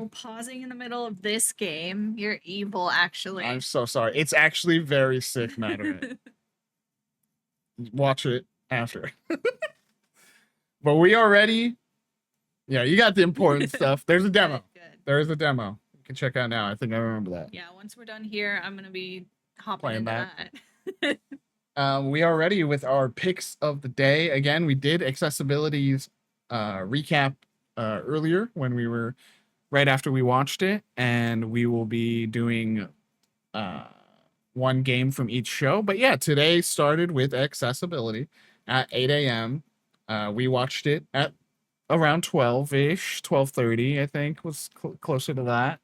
No, pausing in the middle of this game. You're evil, actually. I'm so sorry. It's actually very sick, Matter. Watch it after. But we are ready. Yeah, you got the important stuff. There's a demo. Good. There's a demo. You can check out now. I think I remember that. Yeah, once we're done here, I'm going to be hopping Playing into that. We are ready with our picks of the day. Again, we did accessibility's recap earlier when we were right after we watched it, and we will be doing one game from each show. But yeah, today started with accessibility at 8 a.m. We watched it at around 12-ish, 12:30, I think was closer to that,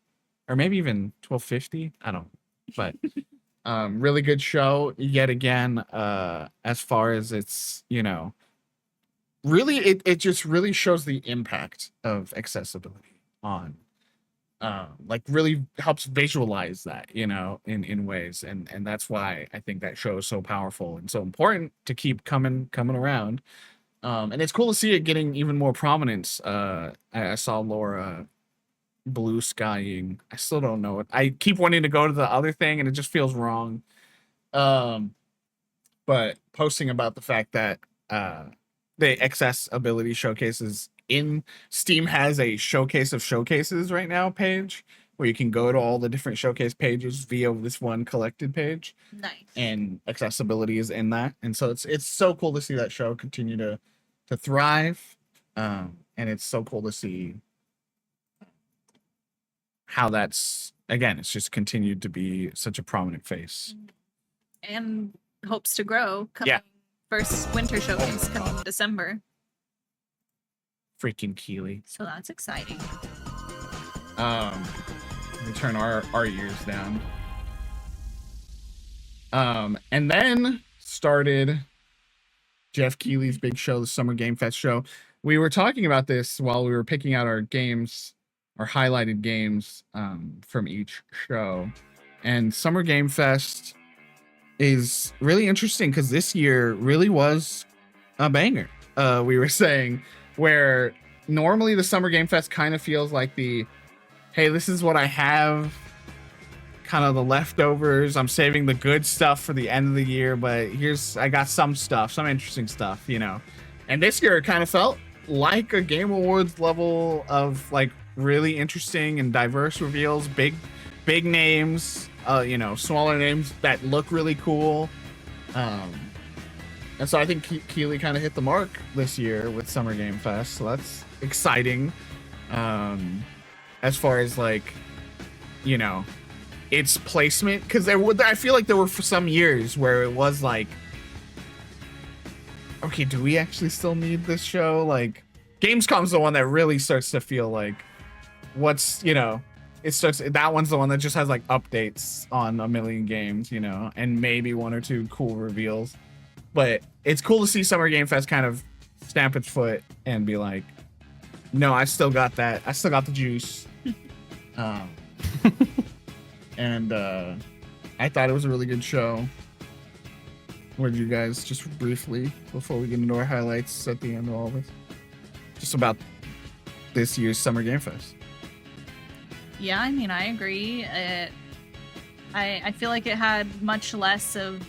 or maybe even 12:50. I don't know, but really good show yet again. As far as it's, you know, really it just really shows the impact of accessibility on like really helps visualize that, you know, in ways, and that's why I think that show is so powerful and so important to keep coming around. And it's cool to see it getting even more prominence. I saw Laura blue skying. I still don't know it. I keep wanting to go to the other thing and it just feels wrong. But posting about the fact that the accessibility showcases in Steam has a showcase of showcases right now page where you can go to all the different showcase pages via this one collected page. Nice. And accessibility is in that. And so it's so cool to see that show continue to thrive. And it's so cool to see how that's, again, it's just continued to be such a prominent face. And hopes to grow coming first winter showcase coming in December. Freaking Keely. So that's exciting. Let me turn our ears down. And then started Jeff Keighley's big show, the Summer Game Fest show. We were talking about this while we were picking out our games, our highlighted games from each show. And Summer Game Fest is really interesting because this year really was a banger. We were saying, where normally the Summer Game Fest kind of feels like the, hey, this is what I have, kind of the leftovers. I'm saving the good stuff for the end of the year, but I got some interesting stuff, you know. And this year it kind of felt like a Game Awards level of like really interesting and diverse reveals, big names, you know, smaller names that look really cool. And so I think Keely kind of hit the mark this year with Summer Game Fest. So that's exciting. As far as like, you know, its placement, because I feel like there were for some years where it was like, okay, do we actually still need this show? Like, Gamescom's the one that really starts to feel like, what's, you know, that one's the one that just has like updates on a million games, you know, and maybe one or two cool reveals. But it's cool to see Summer Game Fest kind of stamp its foot and be like, no, I still got that. I still got the juice. And I thought it was a really good show. What did you guys, just briefly, before we get into our highlights at the end of all of this, just about this year's Summer Game Fest? Yeah, I mean, I agree. I feel like it had much less of...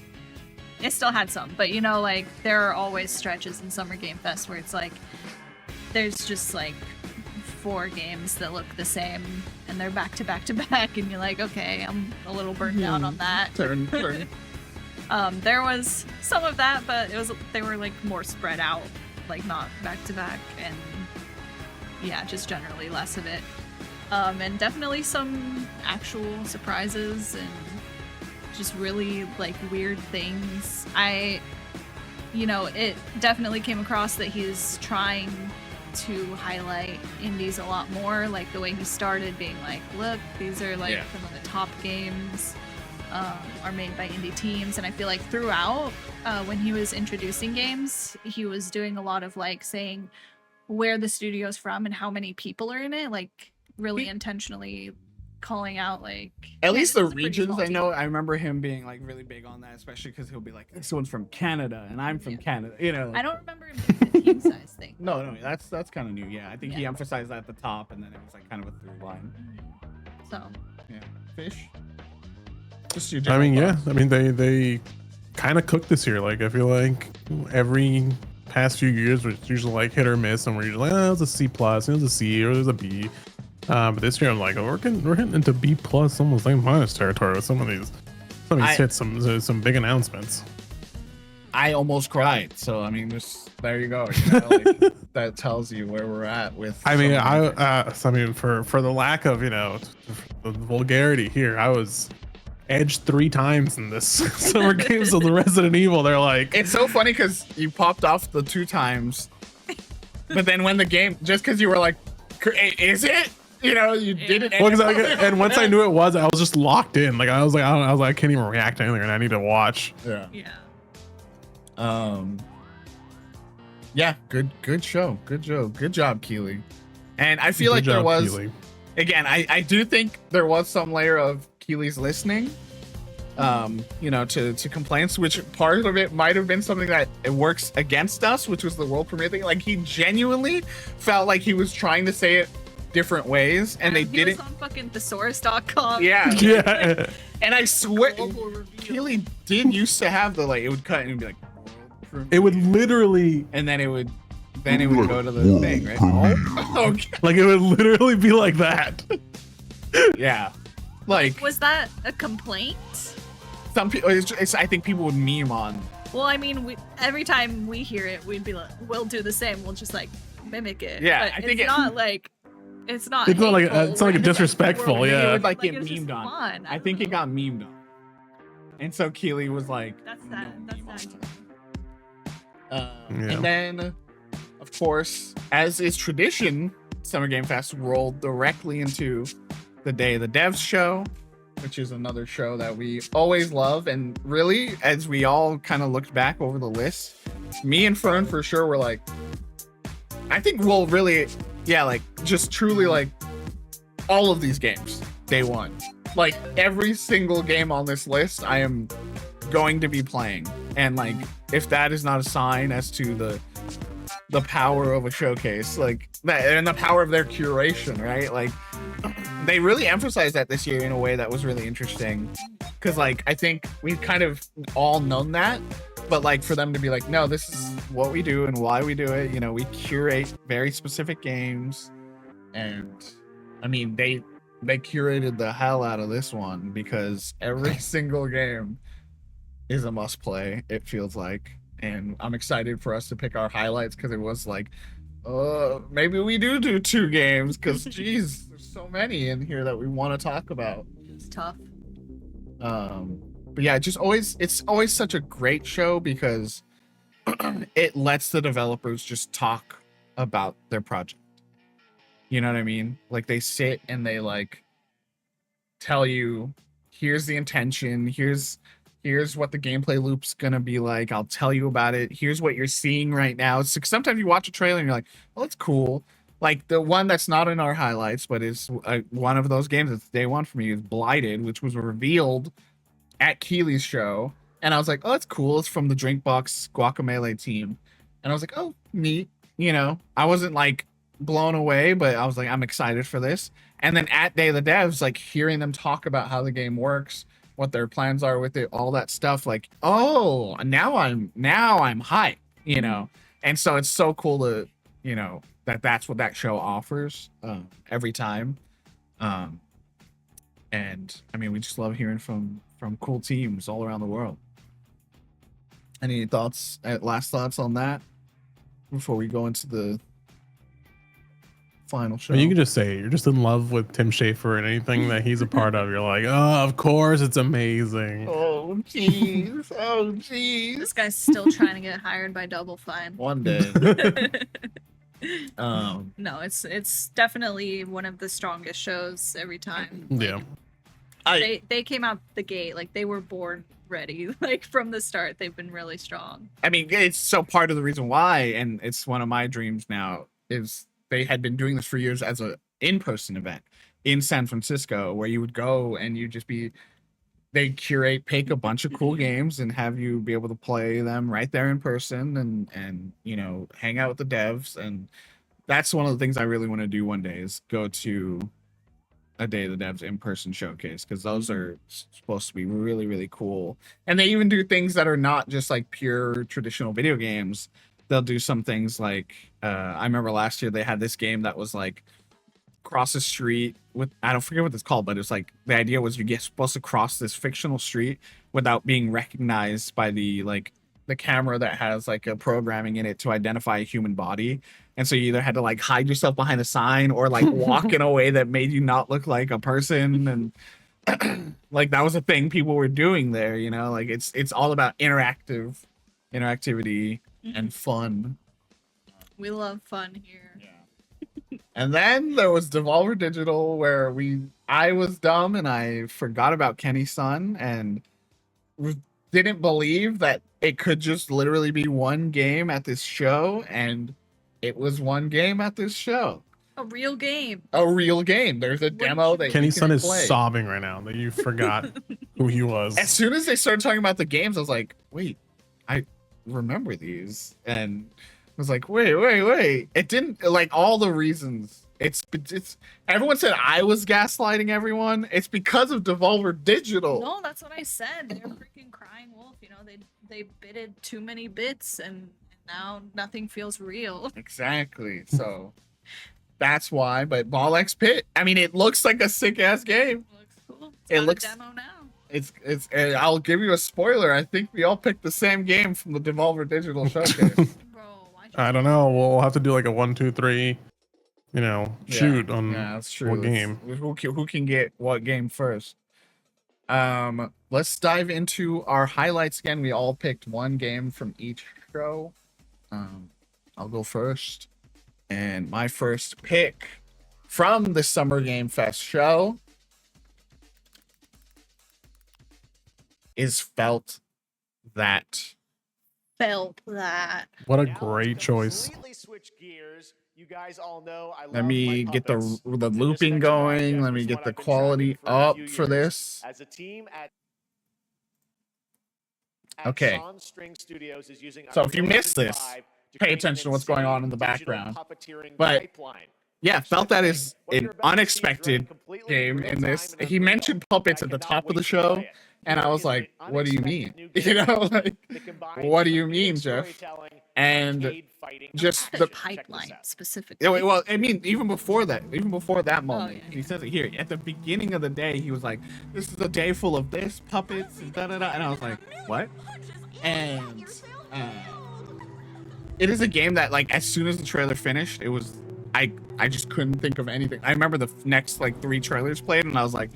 It still had some, but you know, like, there are always stretches in Summer Game Fest where it's like, there's just like 4 games that look the same and they're back to back to back, and you're like, okay, I'm a little burned out on that. Turn. There was some of that, but they were like more spread out, like not back to back, and yeah, just generally less of it. And definitely some actual surprises and just really like weird things. You know, it definitely came across that he's trying to highlight indies a lot more, like the way he started being like, look, these are like some of the top games are made by indie teams. And I feel like throughout when he was introducing games, he was doing a lot of like saying where the studio's from and how many people are in it, like really intentionally calling out like at least the regions. I know I remember him being like really big on that, especially because he'll be like, this one's from Canada and I'm from Canada, you know. I don't remember him doing team size thing. No, that's kind of new. Yeah, I think he Yeah. emphasized that at the top, and then it was like kind of a through line. So Yeah, Fish. Just your I mean, general yeah. thoughts. I mean, they kind of cooked this year. Like, I feel like every past few years was usually like hit or miss, and we're usually like, oh, it was a C plus, it was a C, or there's a B. But this year, I'm like, oh, we're hitting into B plus, almost like minus territory with some of these hits, some big announcements. I almost cried. So I mean, just there you go. You know, like, that tells you where we're at with. I mean, some of the things. for the lack of the vulgarity here, I was edged 3 times in this summer games of the Resident Evil. They're like, It's so funny because you popped off the 2 times, but then when the game, just because you were like, is it? You know, you didn't. well, and once I knew it was, I was just locked in. Like I was like, I can't even react to anything, and I need to watch. Yeah. yeah. Yeah. Good show. Good job, Keely. And I feel Good like there job, was, Keely. again, I do think there was some layer of Keely's listening. You know, to complaints, which part of it might have been something that it works against us, which was the world premiere thing. Like he genuinely felt like he was trying to say it different ways, and they he didn't. was on fucking thesaurus.com. Yeah. Yeah. And I swear, Global reveal. Keely did used to have the like, it would cut and it would be like, world It would premiere. literally, And then it would go to the thing, right? Oh, okay. like, it would literally be like that. Yeah. Like Was that a complaint? some people, I think people would meme on. Well, I mean, every time we hear it, we'd be like, we'll do the same. We'll just like mimic it. Yeah, but I think it's not like It's not like it's not like hateful, disrespectful. we're- Yeah. It would like get it's just memed on. fun. I don't think it know. got memed on. And so Keely was like, That's "We that. don't That's meme that. on." Yeah. And then, of course, as is tradition, Summer Game Fest rolled directly into the Day of the Devs show, which is another show that we always love. And really, as we all kind of looked back over the list, me and Fern for sure were like, I think we'll really, yeah, like just truly like all of these games, day one. Like every single game on this list, I am going to be playing. And like, if that is not a sign as to the power of a showcase, like that, and the power of their curation, right? Like, they really emphasized that this year in a way that was really interesting. Cause like, I think we've kind of all known that, but like for them to be like, no, this is what we do and why we do it. You know, we curate very specific games. And I mean, they curated the hell out of this one because every single game is a must play, it feels like. And I'm excited for us to pick our highlights because it was like, maybe we do 2 games because geez, there's so many in here that we want to talk about. It's tough. But yeah, it's always such a great show because it lets the developers just talk about their project. You know what I mean? Like they sit and they like tell you, here's the intention, here's what the gameplay loop's gonna be like. I'll tell you about it. Here's what you're seeing right now. So sometimes you watch a trailer and you're like, oh, that's cool. Like the one that's not in our highlights, but is one of those games that's day one for me is Blighted, which was revealed at Keely's show. And I was like, oh, that's cool. It's from the Drinkbox Guacamelee team. And I was like, oh, neat. You know, I wasn't like blown away, but I was like, I'm excited for this. And then at Day of the Devs, like hearing them talk about how the game works, what their plans are with it, all that stuff, like, oh, now I'm hyped, you know. And so it's so cool to, you know, that's what that show offers every time. And I mean, we just love hearing from cool teams all around the world. Any last thoughts on that before we go into the final show? You can just say you're just in love with Tim Schafer and anything that he's a part of. You're like, oh, of course, it's amazing. Oh jeez, oh jeez. This guy's still trying to get hired by Double Fine. One day. No, it's definitely one of the strongest shows every time. Yeah. They came out the gate like they were born ready. Like from the start, they've been really strong. I mean, it's so part of the reason why, and it's one of my dreams now, is they had been doing this for years as a in-person event in San Francisco, where you would go and you'd just be they pick a bunch of cool games and have you be able to play them right there in person and you know, hang out with the devs. And that's one of the things I really want to do one day is go to a Day of the Devs in-person showcase, because those are supposed to be really, really cool. And they even do things that are not just like pure traditional video games. They'll do some things like I remember last year they had this game that was like cross the street with, I don't forget what it's called, but it's like the idea was you get supposed to cross this fictional street without being recognized by the camera that has like a programming in it to identify a human body. And so you either had to like hide yourself behind a sign or like walk in a way that made you not look like a person. And like that was a thing people were doing there, you know, like it's all about interactivity and fun. We love fun here. Yeah. And then there was Devolver Digital, where I was dumb and I forgot about Kenny's son and didn't believe that it could just literally be one game at this show, and it was one game at this show. A real game. A real game. There's a demo that Kenny's son is play. sobbing right now that you forgot who he was. As soon as they started talking about the games, I was like, wait, I remember these. And I was like, wait. It didn't, like, all the reasons. It's everyone said I was gaslighting everyone. It's because of Devolver Digital. No, that's what I said. They're freaking crying wolf. You know, they bidded too many bits, and now nothing feels real. Exactly. So that's why. But Ball X Pit, I mean, it looks like a sick ass game. It looks cool. It looks. A demo now. It's. And I'll give you a spoiler. I think we all picked the same game from the Devolver Digital showcase. Bro, why'd you I don't know. We'll have to do like a 1, 2, 3. You know, shoot on that's true. what game. Who can get what game first? Let's dive into our highlights again. We all picked one game from each show. I'll go first. And my first pick from the Summer Game Fest show is Felt That. Felt that. What a great choice. Switch gears. You guys all know I love Let me my get the puppets. looping This going. next Let me is get one the I've been quality tracking for a up few for years. this. As a team at Okay. Son String Studios is using So if you Unreal missed this, 5 to pay create attention to an what's going on in the insane digital background. puppeteering But pipeline. yeah, Felt That is What an you're about to see is unexpected running completely game real in time this. and He unreal. mentioned puppets I at the cannot top of the wait to show, play it. and I Here was is like, an what do you unexpected mean? new You know, game like, that combines what do you comedic mean, Jeff? storytelling, And arcade fighting, just and the action. Check this Pipeline out. specifically. Yeah, well, I mean, even before that moment, yeah. he says it here at the beginning of the day. He was like, "This is a day full of this puppets and da da da," and I was like, "What?" And it is a game that, like, as soon as the trailer finished, it was I just couldn't think of anything. I remember the next like 3 trailers played, and I was like,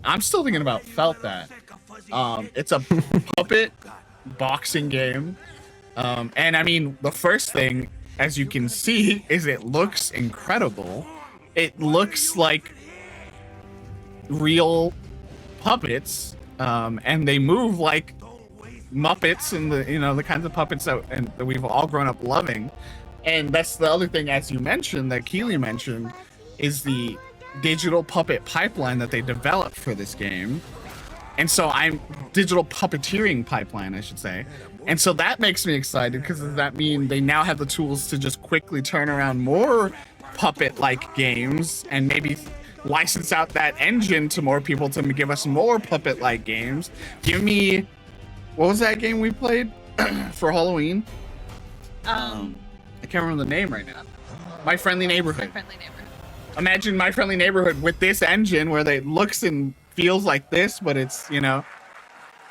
I'm still thinking about Felt That. It's a puppet boxing game. And I mean, the first thing, as you can see, is it looks incredible. It looks like real puppets, and they move like Muppets and the kinds of puppets that we've all grown up loving. And that's the other thing, as you mentioned, that Keely mentioned, is the digital puppet pipeline that they developed for this game. And so digital puppeteering pipeline, I should say. And so that makes me excited, because does that mean they now have the tools to just quickly turn around more puppet-like games and maybe license out that engine to more people to give us more puppet-like games? Give me, what was that game we played for Halloween? I can't remember the name right now. My Friendly Neighborhood. My Friendly Neighborhood. Imagine My Friendly Neighborhood with this engine where it looks and feels like this, but it's,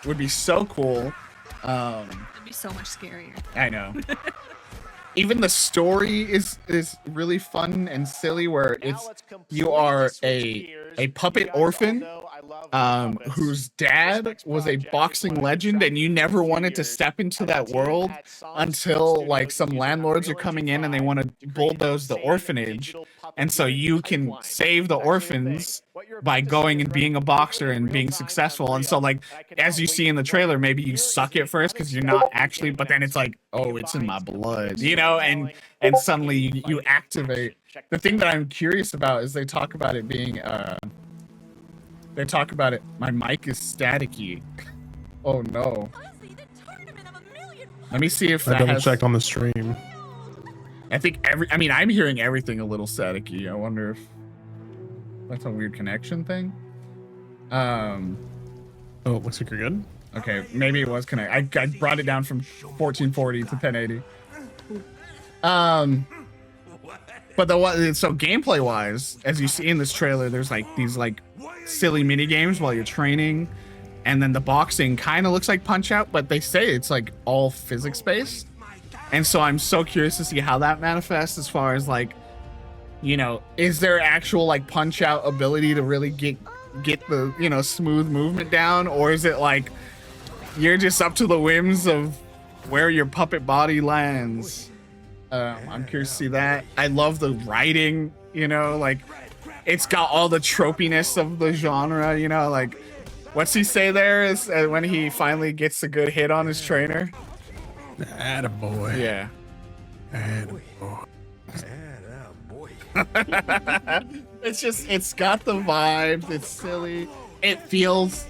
would be so cool. It'd be so much scarier. I know. Even the story is really fun and silly, where you are a puppet orphan whose dad was a boxing legend, and you never wanted to step into that world until like some landlords are coming in and they want to bulldoze the orphanage, and so you can save the orphans by going and being a boxer and being successful. And so, like, as you see in the trailer, maybe you suck at first because you're not actually, but then it's like, oh, it's in my blood, and suddenly you activate. The thing that I'm curious about is they talk about it being They talk about it. My mic is staticky. Oh no. Let me see if I that double has... checked on the stream. I think I mean, I'm hearing everything a little staticky. I wonder if that's a weird connection thing. Oh, it looks like you're good. Okay, maybe it was connect. I brought it down from 1440 to 1080. But so gameplay wise, as you see in this trailer, there's like these like silly mini games while you're training, and then the boxing kind of looks like Punch Out, but they say it's like all physics based. And so I'm so curious to see how that manifests as far as like, you know, is there actual like Punch Out ability to really get the, you know, smooth movement down, or is it like you're just up to the whims of where your puppet body lands? I'm curious to see that. I love the writing, you know, like it's got all the tropiness of the genre, you know, like what's he say there is when he finally gets a good hit on his trainer? Attaboy. Yeah. Attaboy. It's got the vibes. It's silly. It feels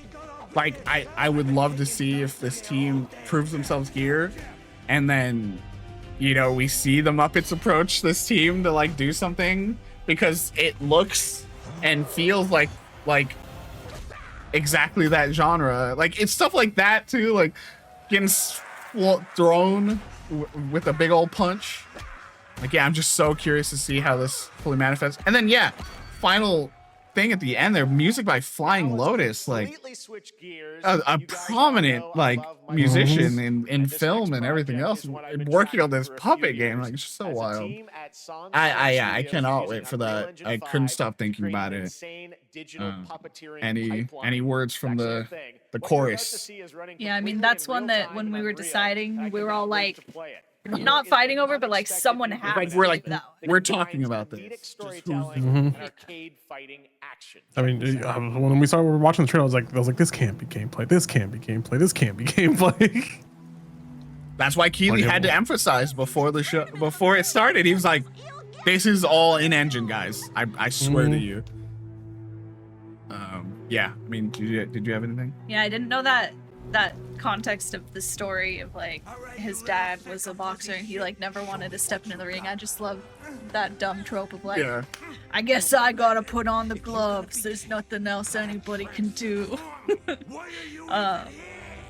like I would love to see if this team proves themselves here, and then, you know, we see the Muppets approach this team to like do something, because it looks and feels like exactly that genre. Like it's stuff like that too, like getting thrown with a big old punch. Like, yeah, I'm just so curious to see how this fully manifests. And then, yeah, final thing at the end there, music by Flying Lotus, like a prominent like musician in film and everything else, working on this puppet game. Like, it's just so wild. I cannot wait for that. I couldn't stop thinking about it. Any words from the chorus? Yeah, I mean, that's one that when we were deciding, we were all like, not fighting over, but like someone has like we're talking about this. Arcade fighting action. I mean, when we were watching the trailer, I was like, this can't be gameplay. This can't be gameplay. This can't be gameplay. That's why Keeley had to emphasize before the show, before it started. He was like, "This is all in engine, guys. I swear to you." Yeah. I mean, did you have anything? Yeah, I didn't know that context of the story of like his dad was a boxer and he like never wanted to step into the ring. I just love that dumb trope of like, Yeah. I guess I gotta put on the gloves. There's nothing else anybody can do.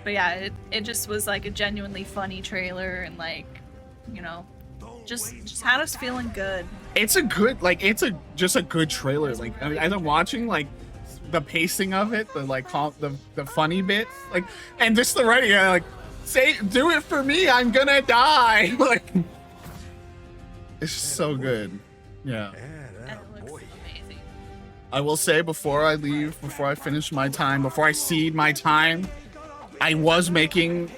But yeah, it just was like a genuinely funny trailer, and like, you know, just had us feeling good. It's a good, like, just a good trailer. Like, I mean, as I'm watching, like, the pacing of it, the like the funny bits, like, and just the writing, like, do it for me, I'm gonna die. Like, it's just so good. Yeah. And it looks amazing. I will say, before I leave, before I finish my time, before I cede my time, I was making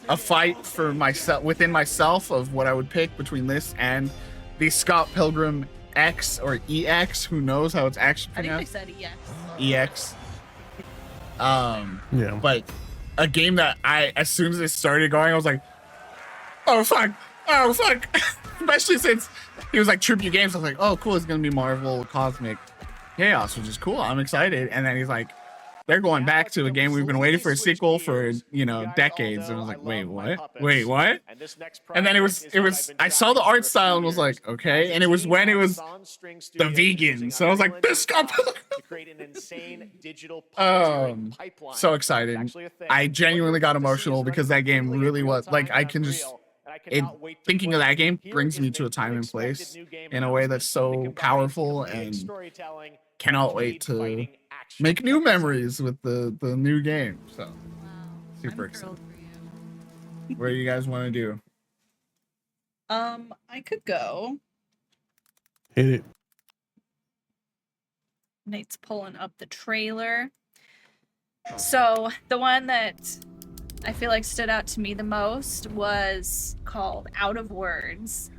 a fight for myself, within myself, of what I would pick between this and the Scott Pilgrim X or EX. Who knows how it's actually pronounced? I think they said EX. EX. Yeah. But a game that as soon as it started going, I was like, oh fuck. Especially since he was like Tribute Games. I was like, oh cool, it's gonna be Marvel Cosmic Chaos, which is cool. I'm excited. And then he's like, they're going back to a game we've been waiting for a sequel for, you know, decades. And I was like, wait, what? And then it was I saw the art style and was like, okay. And it was when it was the vegans. So I was like, this got so excited. I genuinely got emotional because that game really was like, thinking of that game brings me to a time and place in a way that's so powerful, and cannot wait to make new memories with the new game. So super excited. What do you guys want to do? I could go. Hit it. Nate's pulling up the trailer. So the one that I feel like stood out to me the most was called Out of Words.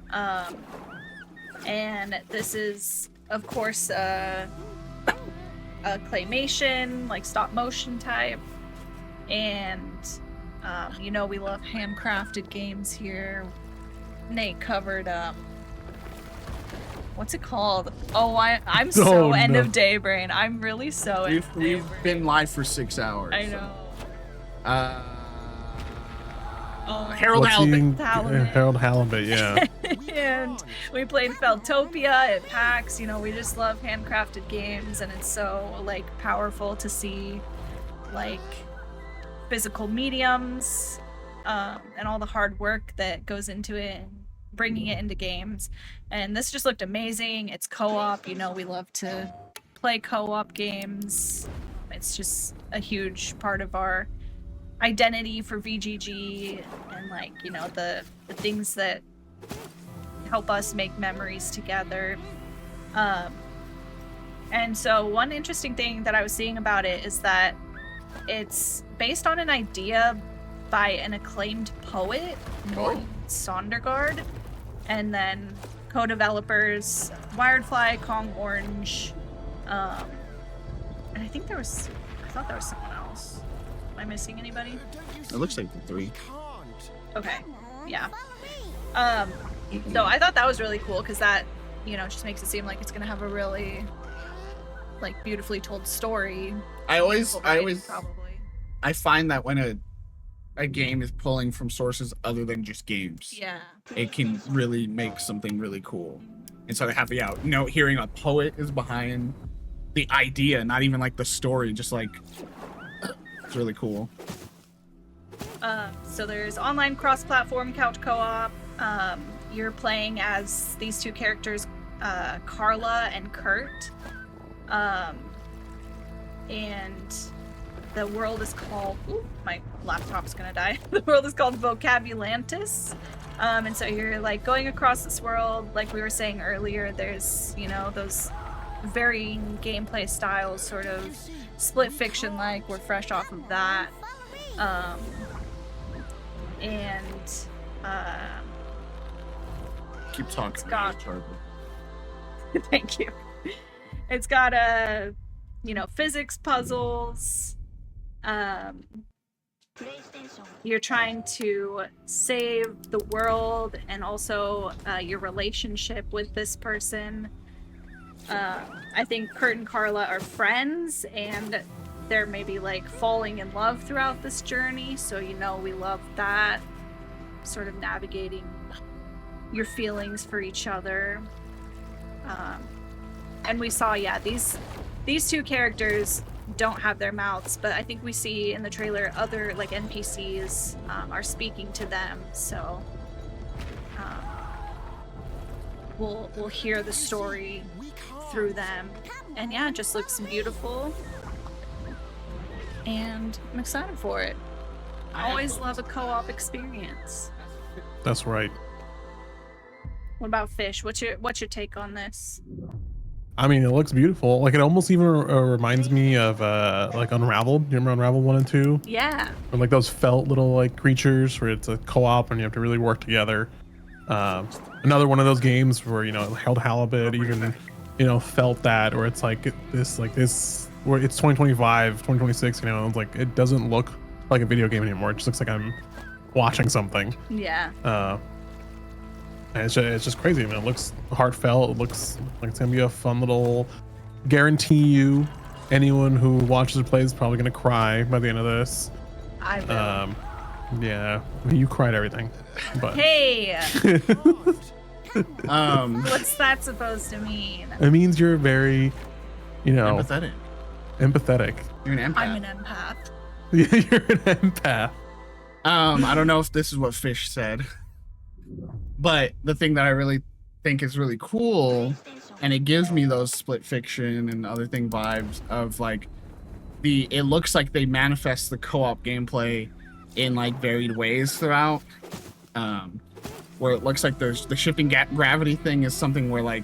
And this is, of course, a claymation, like stop motion type. And, you know, we love handcrafted games here. Nate covered what's it called? Oh, I'm so Oh, end no. of day brain. I'm really so end of day We've brain. been live for 6 hours. I know. Oh, Harold Halibut. Halibut. Harold Halibut, yeah. And we played Feltopia at PAX. You know, we just love handcrafted games, and it's so like powerful to see like physical mediums and all the hard work that goes into it and bringing it into games. And this just looked amazing. It's co-op. You know, we love to play co-op games. It's just a huge part of our identity for VGG, and like, you know, the things that help us make memories together. And so one interesting thing that I was seeing about it is that it's based on an idea by an acclaimed poet named Sondergaard, and then co-developers Wiredfly, Kong Orange, and I think I thought there was someone else. Am I missing anybody? It looks like the 3. Okay, yeah. So I thought that was really cool because that, you know, just makes it seem like it's gonna have a really like beautifully told story. I always Probably. I find that when a game is pulling from sources other than just games, Yeah. it can really make something really cool. And so to have, hearing a poet is behind the idea, not even like the story, just like it's really cool. So there's online cross-platform couch co-op. You're playing as these two characters, Carla and Kurt. And the world is called... Ooh, my laptop's gonna die. The world is called Vocabulantis. And so you're like going across this world, like we were saying earlier, there's, you know, those varying gameplay styles, sort of split fiction like. We're fresh off of that. Keep talking. It's got... Thank you. It's got physics puzzles. You're trying to save the world, and also your relationship with this person. I think Kurt and Carla are friends, and they're maybe like falling in love throughout this journey. So, you know, we love that, sort of navigating your feelings for each other. And we saw, these two characters don't have their mouths, but I think we see in the trailer other like NPCs are speaking to them. So we'll hear the story through them, and yeah, it just looks beautiful, and I'm excited for it. I always love a co-op experience. That's right. What about Fish? What's your take on this? I mean, it looks beautiful. Like, it almost even reminds me of like Unraveled. You remember Unraveled 1 and 2? Yeah. Or like those felt little like creatures where it's a co-op and you have to really work together. Another one of those games where, you know, Harold Halibut even, you know, felt that, or it's like this where it's 2025, 2026, you know, it's like it doesn't look like a video game anymore. It just looks like I'm watching something. Yeah. And it's just crazy. I mean, it looks heartfelt. It looks like it's gonna be a fun little. Guarantee you, anyone who watches or plays is probably gonna cry by the end of this. I will. Yeah, I mean, you cried everything, but Hey. What's that supposed to mean? it means you're very, you know, Empathetic. You're an empath. I'm an empath. You're an empath. I don't know if this is what Fish said, but the thing that I really think is really cool, and it gives me those split fiction and other thing vibes of like it looks like they manifest the co-op gameplay in like varied ways throughout, where it looks like there's the shifting gravity thing is something where like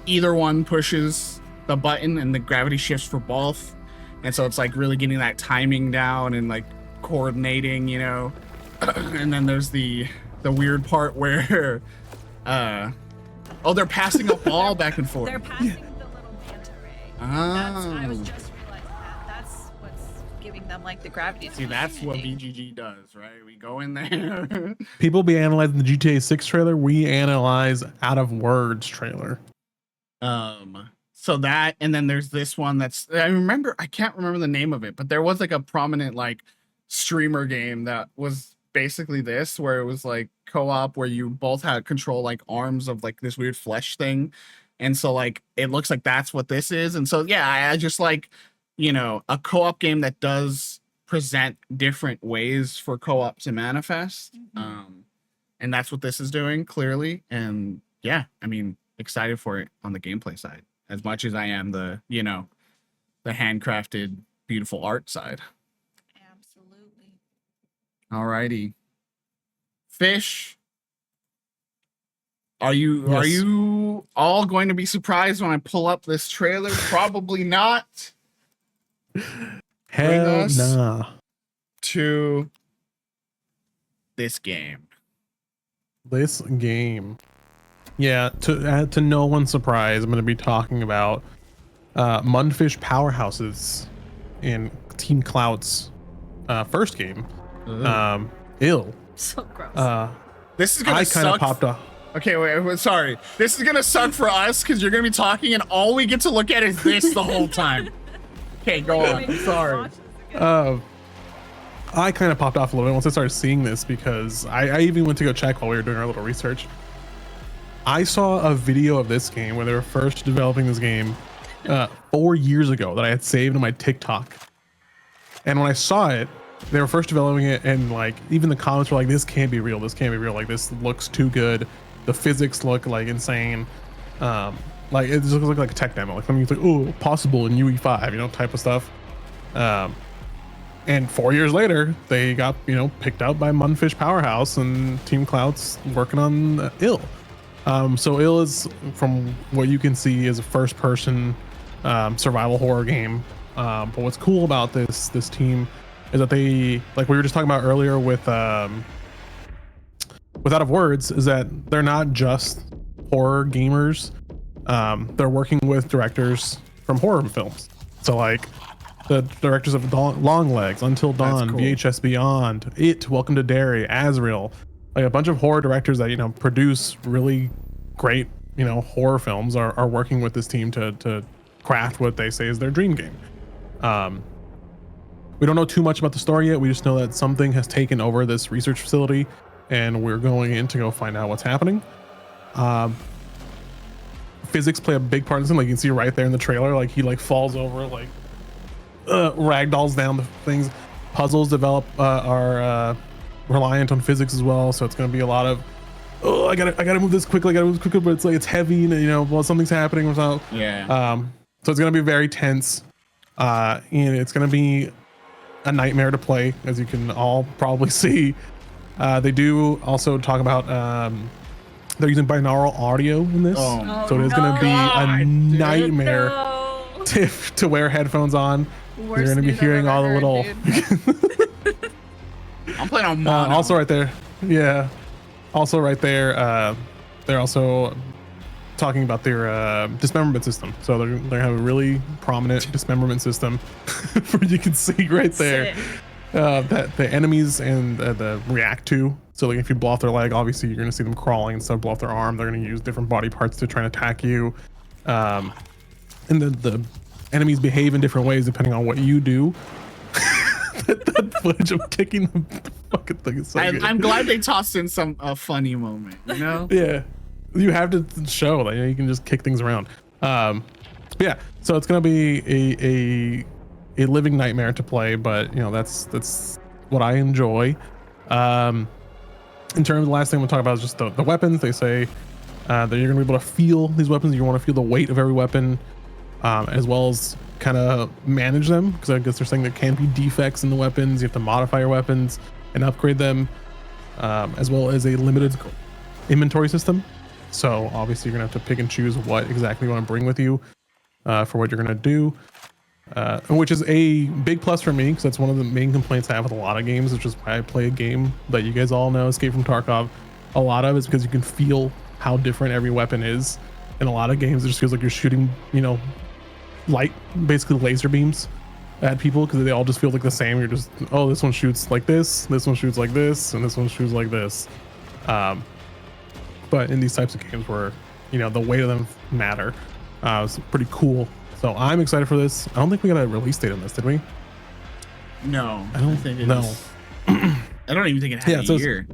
either one pushes the button and the gravity shifts for both, and so it's like really getting that timing down and like coordinating, you know. And then there's the weird part where they're passing a ball back and forth. They're passing the little manta ray. I was just realizing that's what's giving them like the gravity. See, that's what VGG does, right? We go in there. People be analyzing the GTA 6 trailer. We analyze out of words trailer. So that, and then there's this one that's I can't remember the name of it, but there was like a prominent like streamer game that was basically this, where it was like co-op where you both had control like arms of like this weird flesh thing. And so like it looks like that's what this is. And so yeah, I just like, you know, a co-op game that does present different ways for co-op to manifest. And that's what this is doing clearly. And yeah, I mean, excited for it on the gameplay side as much as I am the, you know, the handcrafted beautiful art side. Absolutely. Alrighty. Fish. Are you all going to be surprised when I pull up this trailer? Probably not. Hell nah. To this game. This game. Yeah, to no one's surprise, I'm going to be talking about Mundfish Powerhouses in Team Cloud's first game, Ill. So gross. This is gonna I kind of suck. popped off. Okay, wait, sorry. This is gonna suck for us because you're gonna be talking and all we get to look at is this the whole time. Okay, go on. I'm sorry. I kind of popped off a little bit once I started seeing this because I even went to go check while we were doing our little research. I saw a video of this game when they were first developing this game 4 years ago that I had saved on my TikTok. And when I saw it, they were first developing it, and like even the comments were like, "This can't be real. This can't be real. Like this looks too good. The physics look like insane. Like it just looks like a tech demo. Like something like, oh, possible in UE5, you know, type of stuff." And 4 years later, they got, you know, picked up by Mundfish Powerhouse, and Team Cloud's working on Ill. So Ill is, from what you can see, is a first-person survival horror game. But what's cool about this team is that they, like we were just talking about earlier with Out of Words, is that they're not just horror gamers. They're working with directors from horror films. So like the directors of Long Legs, Until Dawn, cool. VHS Beyond, It, Welcome to Derry, Azrael, like a bunch of horror directors that, you know, produce really great, you know, horror films are working with this team to craft what they say is their dream game. We don't know too much about the story yet. We just know that something has taken over this research facility, and we're going in to go find out what's happening. Physics play a big part in this, like you can see right there in the trailer, like he like falls over, like ragdolls down the things. Puzzles are reliant on physics as well, so it's going to be a lot of, oh, I gotta move this quickly, but it's like it's heavy, and you know, well, something's happening without. Yeah. So it's going to be very tense, and it's going to be a nightmare to play, as you can all probably see. They do also talk about they're using binaural audio in this, so it is going to be a nightmare to wear headphones on. You're going to be hearing all the little. I'm playing on mono. Also right there, yeah. Also right there, they're also talking about their dismemberment system. So they have a really prominent dismemberment system. You can see right there that the enemies and the react to. So like if you blow off their leg, obviously you're going to see them crawling. Instead of blow off their arm, they're going to use different body parts to try and attack you. And the enemies behave in different ways depending on what you do. that footage of kicking the fucking thing is so good. I'm glad they tossed in a funny moment, you know? Yeah, you have to show that, you know, you can just kick things around. Yeah, so it's gonna be a living nightmare to play, but you know, that's what I enjoy. In terms of the last thing we'll talk about is just the weapons. They say that you're gonna be able to feel these weapons. You want to feel the weight of every weapon, as well as kind of manage them, because I guess they're saying there can be defects in the weapons. You have to modify your weapons and upgrade them, as well as a limited inventory system. So obviously you're gonna have to pick and choose what exactly you want to bring with you for what you're gonna do, which is a big plus for me, because that's one of the main complaints I have with a lot of games, which is why I play a game that you guys all know, Escape from Tarkov. A lot of it's because you can feel how different every weapon is. In a lot of games, it just feels like you're shooting, you know, light, basically laser beams at people, because they all just feel like the same. You're just, oh, this one shoots like this one shoots like this, and this one shoots like this. But in these types of games where, you know, the weight of them matter, It's pretty cool. So I'm excited for this. I don't think we got a release date on this, did we? No, I don't think know. I don't even think it had a year.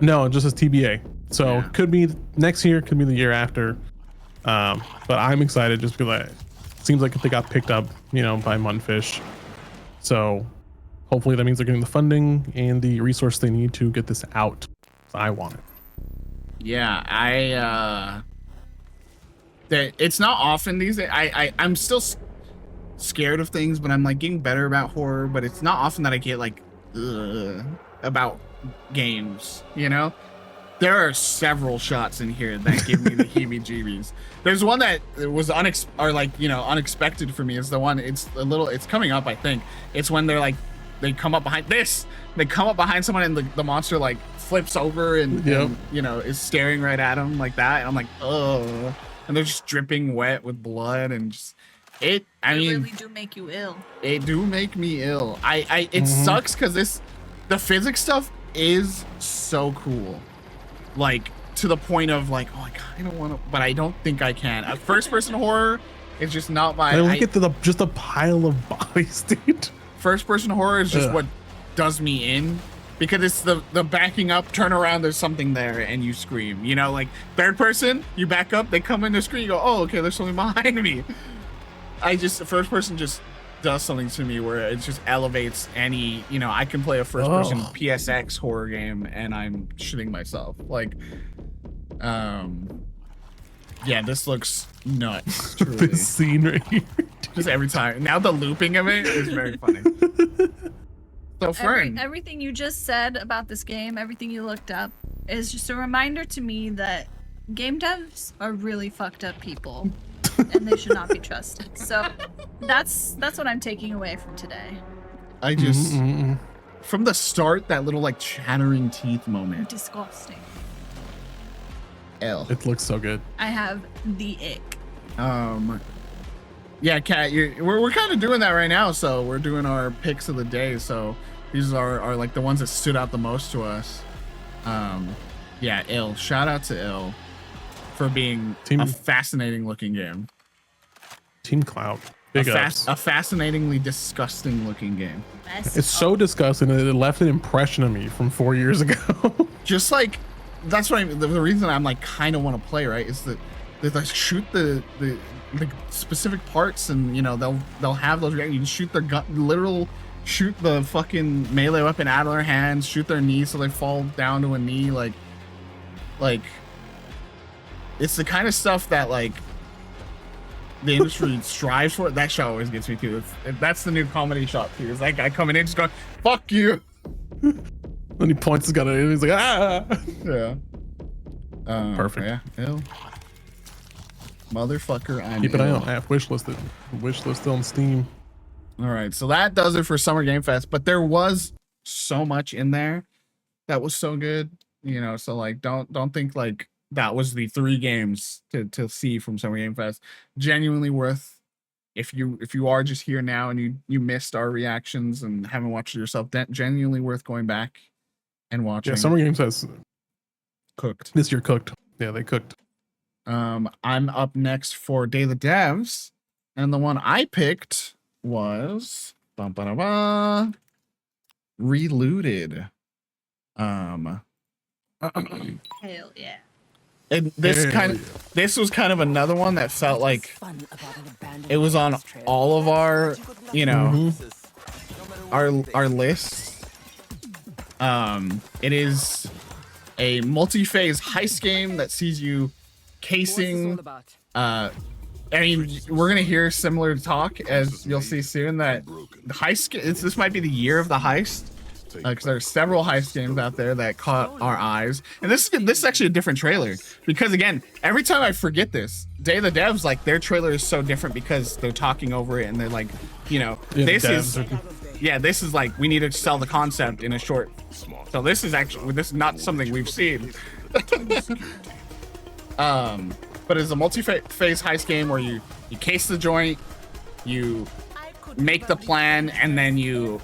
No, it just says TBA. So Yeah. could be next year, could be the year after. But I'm excited just because it seems like they got picked up, by Munfish. So hopefully that means they're getting the funding and the resource they need to get this out. So I want it. Yeah, it's not often these days. I'm still scared of things, but I'm like getting better about horror. But it's not often that I get like about games. There are several shots in here that give me the heebie-jeebies. There's one that was unexpected for me. Is the one it's coming up, I think. It's when they come up behind someone and the monster like flips over and is staring right at him like that, and I'm like, oh, and they're just dripping wet with blood and just it really do make you ill. It do make me ill. It sucks because the physics stuff is so cool, like to the point of like, oh, I kind of want to, but I don't think I can. First person horror is just not my. I look at just a pile of bodies, dude. First person horror is just what does me in, because it's the backing up, turn around, there's something there, and you scream. Like third person, you back up, they come in the screen, you go, oh, okay, there's something behind me. First person just does something to me where it just elevates any, I can play a first person PSX horror game and I'm shitting myself. Like, yeah, this looks nuts. Truly. This scene right here. Just every time. Now the looping of it is very funny. So Fern, Everything you just said about this game, everything you looked up, is just a reminder to me that game devs are really fucked up people, and they should not be trusted. So that's what I'm taking away from today. I just from the start, that little like chattering teeth moment. Disgusting. L. It looks so good. I have the ick. Yeah, Kat, we're kind of doing that right now. So we're doing our picks of the day. So these are like the ones that stood out the most to us. Yeah, Ill. Shout out to Ill for being a fascinating looking game. Team Cloud. Big ups. A fascinatingly disgusting looking game. It's so disgusting that it left an impression of me from 4 years ago. Just like that's what the reason I'm like kind of want to play, right, is that they like shoot the specific parts, and they'll have those. You can shoot their gun, shoot the fucking melee weapon out of their hands, shoot their knees so they fall down to a knee, like it's the kind of stuff that like the industry strives for. That shot always gets me too. That's the new comedy shot too. It's like I coming in just going, fuck you. When he points his gun at him, he's like, ah. Yeah. Perfect. Yeah. Ill. Motherfucker, I'm Keep an eye ill. on. I have wishlisted. Wishlisted on Steam. All right, so that does it for Summer Game Fest. But there was so much in there that was so good, So like, don't think like that was the 3 games to see from Summer Game Fest. Genuinely worth. If you are just here now and you missed our reactions and haven't watched it yourself, that genuinely worth going back and watching. Yeah, Summer Games has cooked. This year cooked. Yeah, they cooked. I'm up next for Day of the Devs, and the one I picked was Relooted. Hell yeah. And this was kind of another one that felt like it was on all of our, our lists. It is a multi-phase heist game that sees you casing. I mean, we're gonna hear similar talk, as you'll see soon, that the heist. This might be the year of the heist, because there are several heist games out there that caught our eyes. And this is actually a different trailer, because again, every time I forget this, Day of the Devs, like their trailer is so different because they're talking over it and they're like, this is like, we need to sell the concept in a short. So this is not something we've seen. But it's a multi-phase heist game where you case the joint, you make the plan, and then you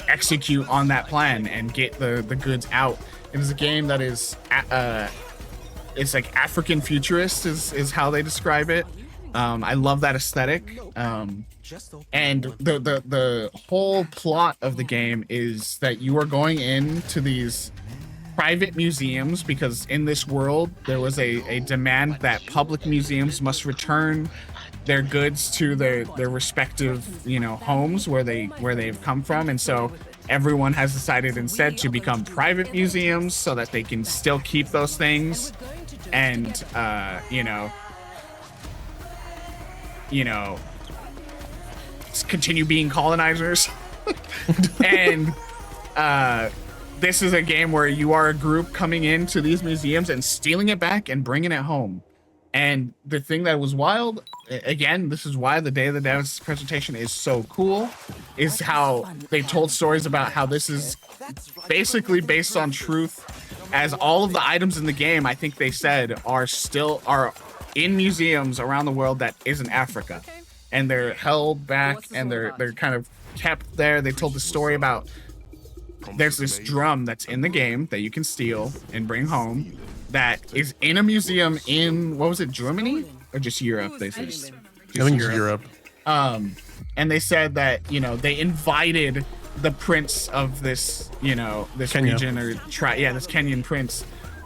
execute on that plan and get the goods out. It is a game that is it's like African futurist is how they describe it. I love that aesthetic. And the whole plot of the game is that you are going into these private museums because in this world there was a demand that public museums must return their goods to their respective, you know, homes where they've come from, and so everyone has decided instead to become private museums so that they can still keep those things and you know continue being colonizers. And this is a game where you are a group coming into these museums and stealing it back and bringing it home. And the thing that was wild, again, this is why the Day of the Devs presentation is so cool, is how they told stories about how this is basically based on truth, as all of the items in the game, I think they said, are in museums around the world that isn't Africa. And they're held back and they're kind of kept there. They told the story about there's this drum that's in the game that you can steal and bring home that is in a museum in, what was it, Germany or just Europe? They said I think it's Europe. And they said that, you know, they invited the prince of this, you know, this Kenya. region or this Kenyan prince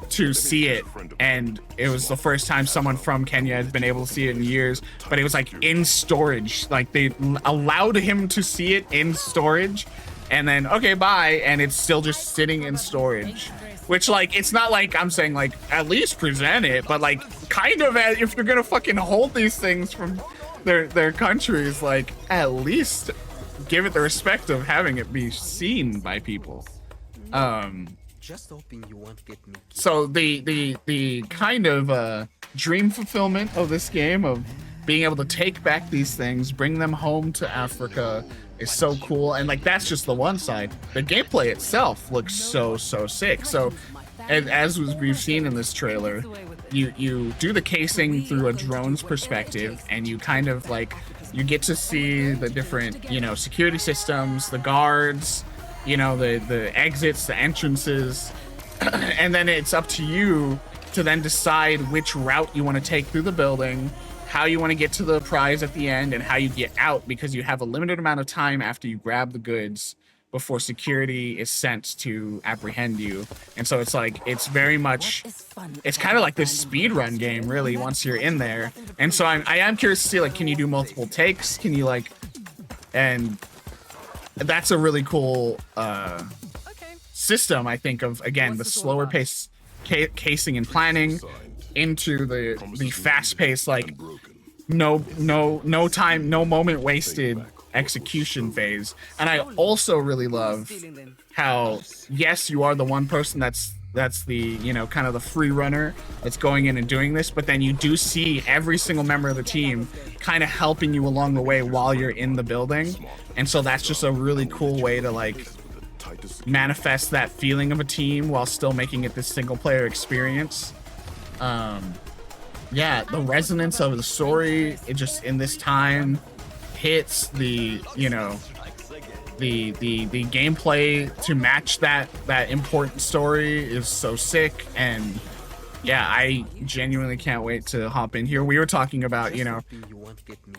to see it, and it was the first time someone from Kenya had been able to see it in years, but it was like in storage, like they allowed him to see it in storage and then okay bye, and it's still just sitting in storage, which, like, it's not like I'm saying like at least present it, but like kind of, if you're gonna fucking hold these things from their countries, like at least give it the respect of having it be seen by people. Just hoping you won't get me. So the kind of dream fulfillment of this game, of being able to take back these things, bring them home to Africa, is so cool. And like, that's just the one side. The gameplay itself looks so sick. So, and as we've seen in this trailer, you do the casing through a drone's perspective, and you kind of like, you get to see the different, you know, security systems, the guards, you know, the exits, the entrances, and then it's up to you to then decide which route you want to take through the building, how you want to get to the prize at the end, and how you get out, because you have a limited amount of time after you grab the goods before security is sent to apprehend you. And so it's like, it's very much, it's kind of like this speed run game, really, once you're in there. And so I am curious to see, like, can you do multiple takes? Can you, like, and that's a really cool system, I think, of, again, the slower pace casing and planning into the fast pace, like no time, no moment wasted execution phase. And I also really love how, yes, you are the one person that's the, you know, kind of the free runner that's going in and doing this, but then you do see every single member of the team kind of helping you along the way while you're in the building. And so that's just a really cool way to, like, manifest that feeling of a team while still making it this single player experience. Yeah, the resonance of the story, it just, in this time, hits the, you know, the gameplay to match that important story is so sick. And yeah, I genuinely can't wait to hop in here. We were talking about, you know,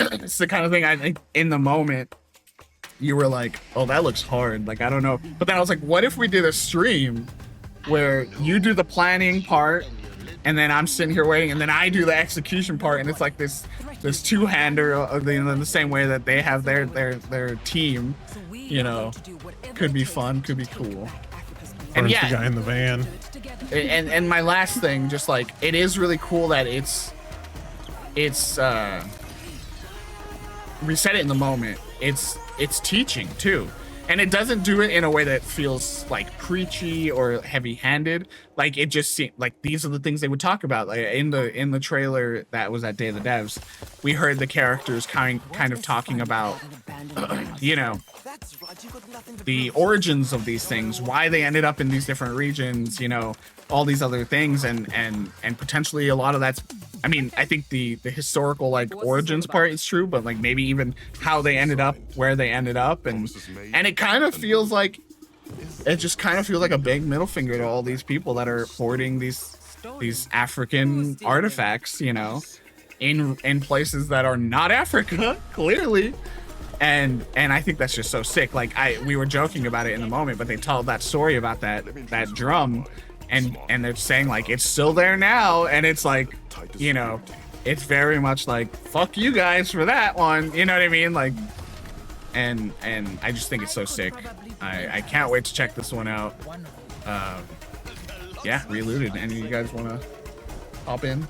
it's the kind of thing, I think in the moment you were like, oh, that looks hard, like, I don't know. But then I was like, what if we did a stream where you do the planning part and then I'm sitting here waiting, and then I do the execution part, and it's like this two-hander in the same way that they have their team, you know. Could be fun, could be cool. And yeah, the guy in the van. And my last thing, just like, it is really cool that it's reset it in the moment. It's teaching too. And it doesn't do it in a way that feels like preachy or heavy-handed. Like, it just seemed like these are the things they would talk about. Like in the trailer that was at Day of the Devs, we heard the characters kind of talking about, you know, the origins of these things, why they ended up in these different regions, you know, all these other things, and potentially a lot of that's, I mean, I think the historical, like, origins part is true, but like maybe even how they ended up where they ended up, and it kind of feels like, it just kind of feels like a big middle finger to all these people that are hoarding these these African artifacts, you know, in places that are not Africa, clearly. And I think that's just so sick. Like we were joking about it in the moment, but they told that story about that drum, and they're saying like it's still there now, and it's like, you know, it's very much like fuck you guys for that one, you know what I mean? Like, and I just think it's so sick. I can't wait to check this one out. Yeah, Relooted. Any of you guys want to hop in?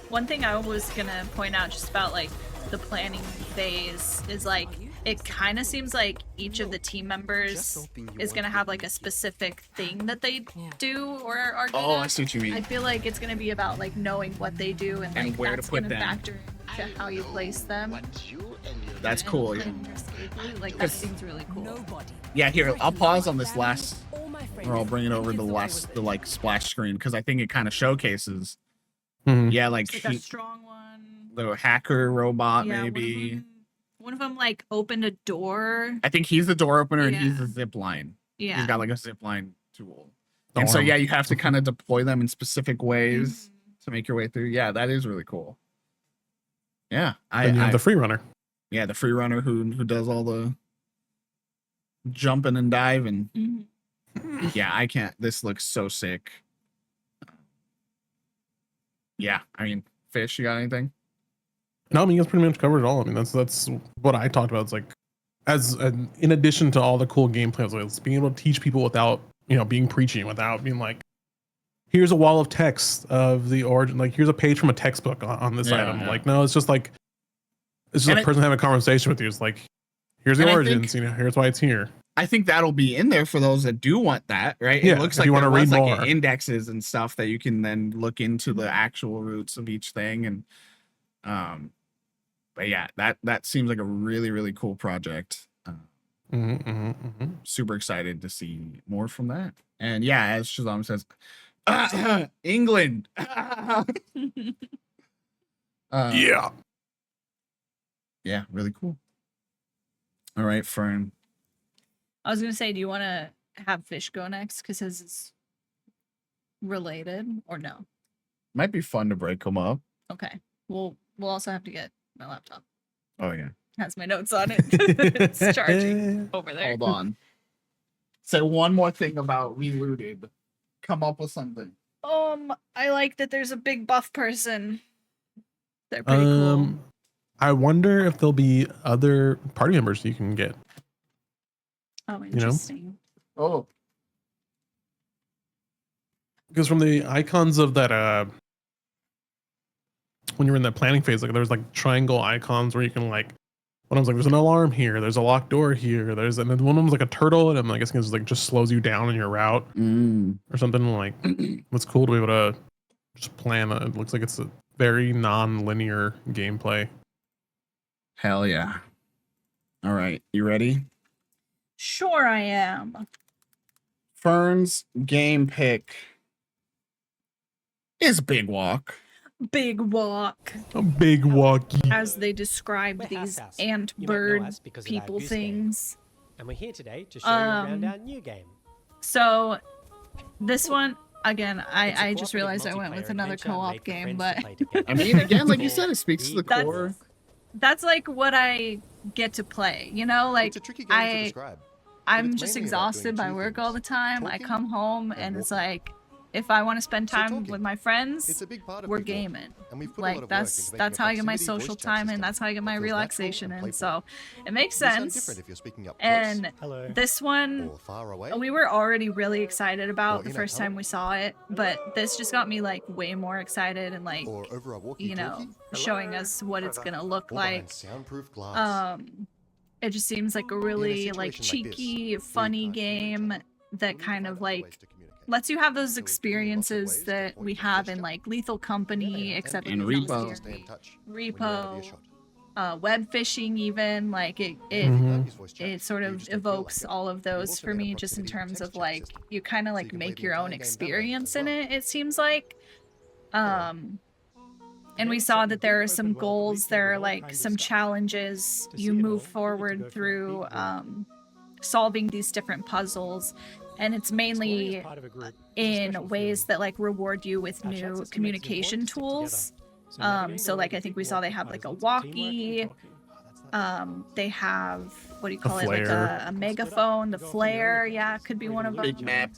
One thing I was gonna point out just about like the planning phase is like it kind of seems like each of the team members is gonna have like a specific thing that they do or are good Oh, at. I see what you mean. I feel like it's gonna be about like knowing what they do and like where to that's put gonna them. factor into how you place them. That's cool. Yeah. And your schedule. Like that seems really cool. Yeah, here, I'll pause on this last, or I'll bring it over the like splash screen, because I think it kind of showcases, yeah, like It's like a strong one. the hacker robot, Yeah, maybe. One of them like opened a door. I think he's the door opener and he's Yeah. the zip line. Yeah. He's got like a zip line tool. Oh, And so, wow. yeah, you have to kind of deploy them in specific ways to make your way through. Yeah, that is really cool. Yeah, Then you have the free runner. yeah, the free runner who does all the jumping and diving. Mhm. Yeah, I can't. This looks so sick. Yeah, I mean, Fish, you got anything? No, I mean, you guys pretty much covered it all. I mean, that's what I talked about. It's like, in addition to all the cool gameplay, it's being able to teach people without, you know, being preachy, without being like, here's a wall of text of the origin, like here's a page from a textbook on this Yeah, item. yeah. Like, no, it's just like, it's just And a person having a conversation with you. It's like, here's the And I origins, think- you know, here's why it's here. I think that'll be in there for those that do want that, right? Yeah, It looks if like you wanna there was read like more. indexes and stuff that you can then look into the actual roots of each thing. And but yeah, that seems like a really, really cool project. Super excited to see more from that. And yeah, as Shazam says, England. Yeah. Yeah, really cool. All right, Fern. I was gonna say, do you want to have Fish go next because his is related or no? Might be fun to break them up. Okay. We'll also have to get my laptop. Oh yeah. Has my notes on it. It's charging over there. Hold on. Say one more thing about Relooted. Come up with something. I like that there's a big buff person. They're pretty cool. I wonder if there'll be other party members you can get. Oh, interesting. Oh. Because from the icons of that, when you're in the planning phase, like there's like triangle icons where you can like, one of them's like, there's an alarm here, there's a locked door here, and then one of them's like a turtle, and I'm guessing it's like just slows you down in your route or something. Like, it's cool to be able to just plan. It looks like it's a very non-linear gameplay. Hell yeah. All right, you ready? Sure, I am. Fern's game pick is Big Walk. Big walk, A big walkie. as they describe We're these House. ant You might know bird us because of our people goose game. things. And we're here today to show you around our new game. So this one again, It's a I just cooperative realized I went with multiplayer another adventure co-op made for game, friends but to play together. I mean, again, like you It's said, it speaks to the called core. that's like what I get to play. You know, like It's a tricky game to I describe. I'm it's just mainly about exhausted doing by two work all the things, time. I talking come home and and it's walking. like, if I want to spend So time talking. with my It's friends, a big part of we're Big Walk, gaming. and we've put a lot Like of work that's into making that's a how I get my proximity social voice chat time and system that's how I get my that feels natural relaxation and in. playful. So it makes It'll sound sense. different if you're speaking up And close Hello. this one or far away. we were already really excited about Or the in a first time tunnel. we saw it, but this just got me like way more excited and like, or over a you know, walkie-talkie, showing us what it's gonna look or behind like. soundproof glass. It just seems like a really like situation like this, cheeky, we funny can't hear each game other. that We kind find of other ways like to communicate. lets you have those So we do lots of experiences ways to that point we and have in gesture. like Lethal Company, except And it's not Repo. Stay in scary. touch when you're out of Repo, earshot. web fishing, even like it Mhm. Use voice chat. it sort You of just don't feel like evokes it. all of those also for made a me just in proximity terms text of chat like system, you kind of so like you can play make the your own entire game that way experience as in well. it seems like. And we saw that there are some goals, there are like some challenges you move forward through solving these different puzzles, and it's mainly Part of a group. in ways that like reward you with new communication tools. So like I think we saw they have like a walkie. They have, what do you A call it, like flare. a megaphone, the flare, yeah, could be one of them. Big map.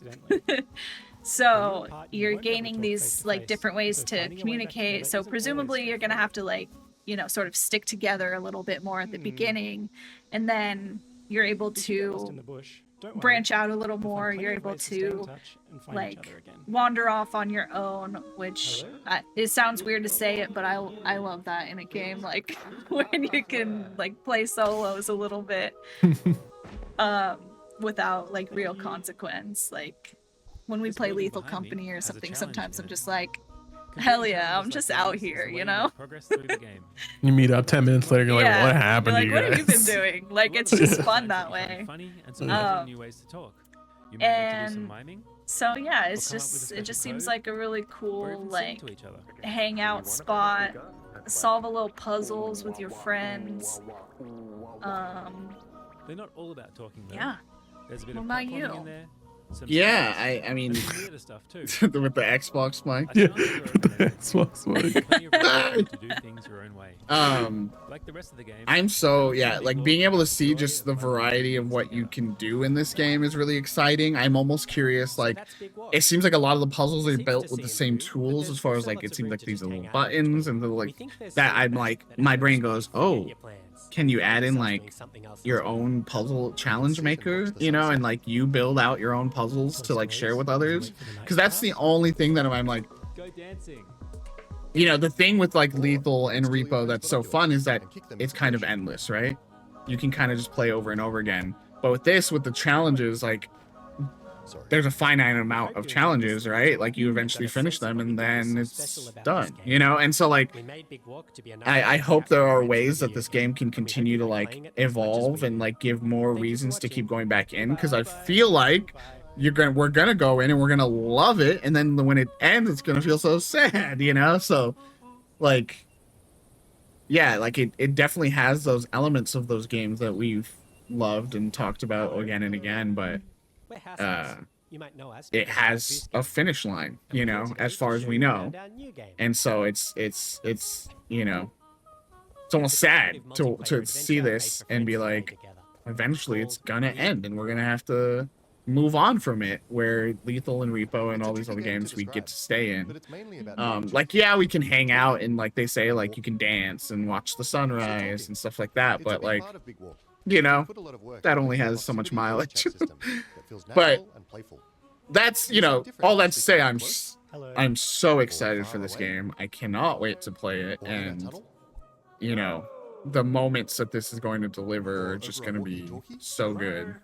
So you're gaining these like different ways to communicate. So presumably you're gonna have to like, you know, sort of stick together a little bit more at the beginning, and then you're able to branch out a little more. You're able to like wander off on your own, which it sounds weird to say it, but I love that in a game, like when you can like play solos a little bit without like real consequence. Like when we play Lethal Company or something, sometimes I'm just like, hell yeah, I'm just out here, you know? You meet up 10 minutes later, you're like, what happened You're to you like, guys? what have you been doing? Like, it's just fun that way. And so yeah, it just seems like a really cool like hangout spot. Solve a little puzzles with your friends. They're not all about talking though. Yeah. There's a bit What of about platforming you? in there. Some Yeah, science, I mean, some weirder stuff too. with the Xbox mic. Yeah, with the Xbox mic. Plenty of room to do things your own way. Like the rest of the game. I'm so, yeah, like being able to see just the variety of what you can do in this game is really exciting. I'm almost curious, like, it seems like a lot of the puzzles are built with the same tools, as far as like, it seems like these little buttons and the like, that I'm like, my brain goes, oh, can you add in like your own puzzle challenge maker, you know, and like you build out your own puzzles to like share with others? Because that's the only thing that I'm like, Go dancing. you know, the thing with like Lethal and Repo that's so fun is that it's kind of endless, right? You can kind of just play over and over again. But with this, with the challenges, like there's a finite amount of challenges, right? Like you eventually finish them and then it's done, you know? And so like, I hope there are ways that this game can continue to like evolve and like give more reasons to keep going back in, because I feel like we're gonna go in and we're gonna love it, and then when it ends it's gonna feel so sad, you know? So like, yeah, like it definitely has those elements of those games that we've loved and talked about again and again, but it has a finish line, you know, as far as we know. And so it's you know, it's almost sad to see this and be like, eventually it's gonna end and we're gonna have to move on from it, where Lethal and Repo and all these other games we get to stay in. Like, yeah, we can hang out and like they say, like you can dance and watch the sunrise and stuff like that, but like, you know, that only has so much mileage. But that's, you know, all that to say, I'm so excited for this game. I cannot wait to play it, and you know, the moments that this is going to deliver are just going to be so good.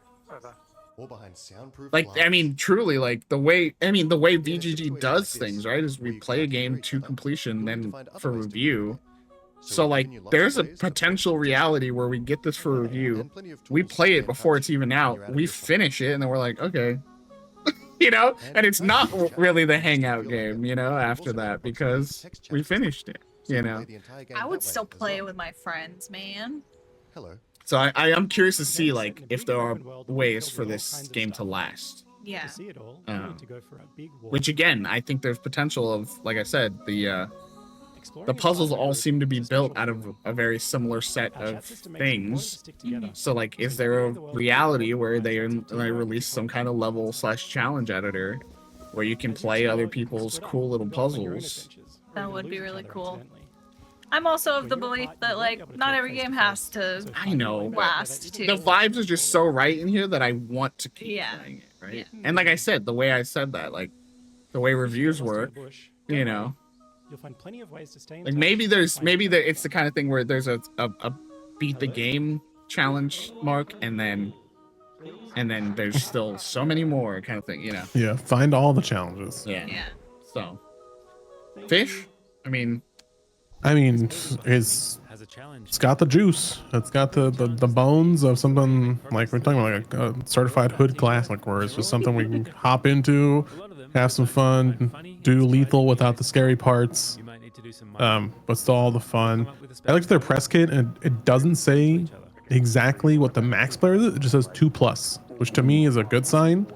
Like, I mean, truly, like the way VGG does things, right, is we play a game to completion, then for review. So like, there's a potential reality where we get this for review, we play it before it's even out, we finish it, and then we're like, okay, you know, and it's not really the hangout game, you know, after that, because we finished it, you know. I would still play with my friends, man. So I am curious to see like if there are ways for this game to last. Yeah. Which again, I think there's potential of, like I said, the puzzles all seem to be built out of a very similar set of things. So like, is there a reality where they release some kind of level / challenge editor where you can play other people's cool little puzzles? That would be really cool. I'm also of the belief that like not every game has to last too. The vibes are just so right in here that I want to keep playing it, right? Yeah. And like I said, the way I said that, like the way reviews work, you know, you'll find plenty of ways to stay in like touch. maybe it's the kind of thing where there's a beat the game challenge mark, and then there's still so many more kind of thing, you know. Yeah, find all the challenges. Yeah. So Fish, I mean, it's got the juice. It's got the bones of something, like we're talking about, like a certified hood classic, where it's just something we can hop into, have some fun, do Lethal without the scary parts, but still all the fun. I looked at their press kit, and it doesn't say exactly what the max player is. It just says 2+, which to me is a good sign.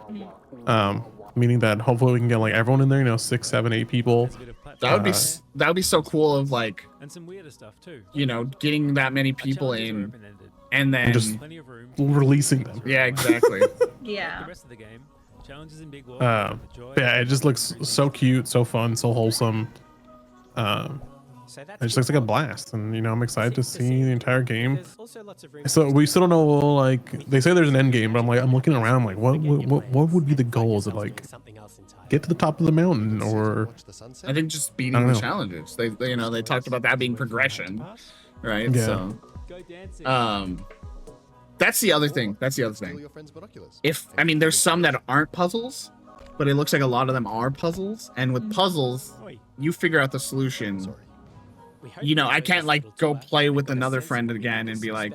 Meaning that hopefully we can get like everyone in there, you know, 6, 7, 8 people. There's a bit of platform That would be there, that would be so cool of like, and some weirder stuff too. you know, getting that many Our people challenges are in open-ended. and then just- Plenty of room. Releasing them. yeah, exactly. Yeah. The rest of the game, challenges in big world. Uh, the joy Yeah, it of just looks everything. so cute, so fun, so wholesome. So It just looks like a blast, and you know, I'm excited to see the entire game. So we still don't know, like, they say there's an end game, but I'm looking around, I'm like, what would be the goal? Is it like get to the top of the mountain, or I think just I beating don't the know. challenges. They you know, they talked about that being progression, right? Yeah. So Go dancing. that's the other thing. That's the other thing. If I mean, there's some that aren't puzzles, but it looks like a lot of them are puzzles. And with puzzles, Oi. you figure out the solution. You know, I can't like go play with another friend again and be like,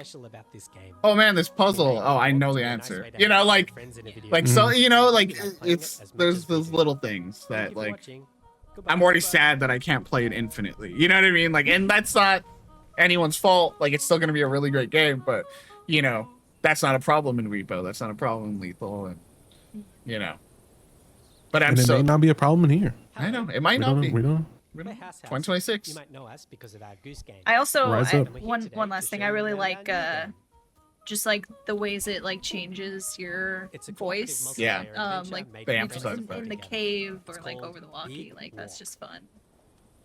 oh man, this puzzle. Oh, I know the answer. You know, like so, you know, like it's there's those little things that like I'm already sad that I can't play it infinitely. You know what I mean? Like, and that's not anyone's fault. Like, it's still gonna be a really great game, but you know, that's not a problem in Repo. That's not a problem in Lethal, and you know. But I'm and it so may not be a problem in here. I know it might We not don't, be. we don't. 2026. You might know us because of our goose game. I also Rise I, up. one last thing. I really like just like the ways it like changes your voice. Yeah. Like They you emphasize know, that. in the cave or like over the walkie. Like that's just fun.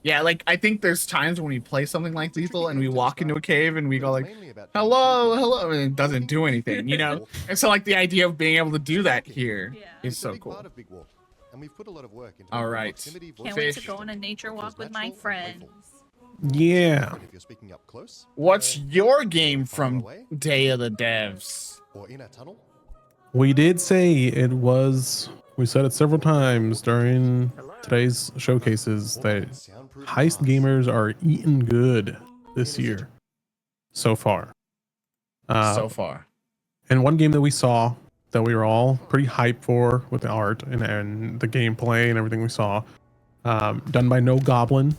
Yeah, like I think there's times when we play something like Lethal and we walk into a cave and we go like, hello, hello, and it doesn't do anything, you know? And so like the idea of being able to do that here Yeah. is so cool. And we've put a lot of work into All building right. proximity, voice Can't wait to Fish. go on a nature walk with my natural, friends. playful. Yeah. If you're speaking up close, What's your game from Day of the Devs? or in a tunnel, We did say it was, we said it several times during today's showcases that soundproof heist glass. gamers are eating good this year so far. So far. And one game that we saw that we were all pretty hyped for with the art and the gameplay and everything we saw, done by No Goblin.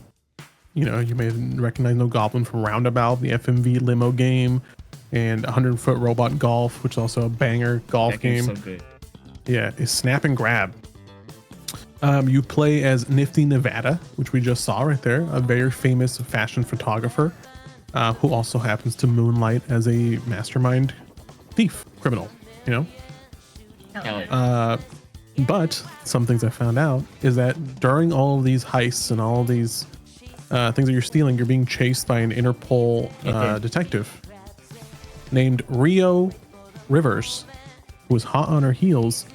You know, you may recognize No Goblin from Roundabout, the FMV limo game, and 100-Foot Robot Golf, which is also a banger golf That game's game. so good. Yeah, is Snap and Grab. You play as Nifty Nevada, which we just saw right there, a very famous fashion photographer, who also happens to moonlight as a mastermind thief, criminal, you know? Hell yeah. But some things I found out is that during all of these heists and all of these things that you're stealing, you're being chased by an Interpol detective named Rio Rivers, who is hot on her heels,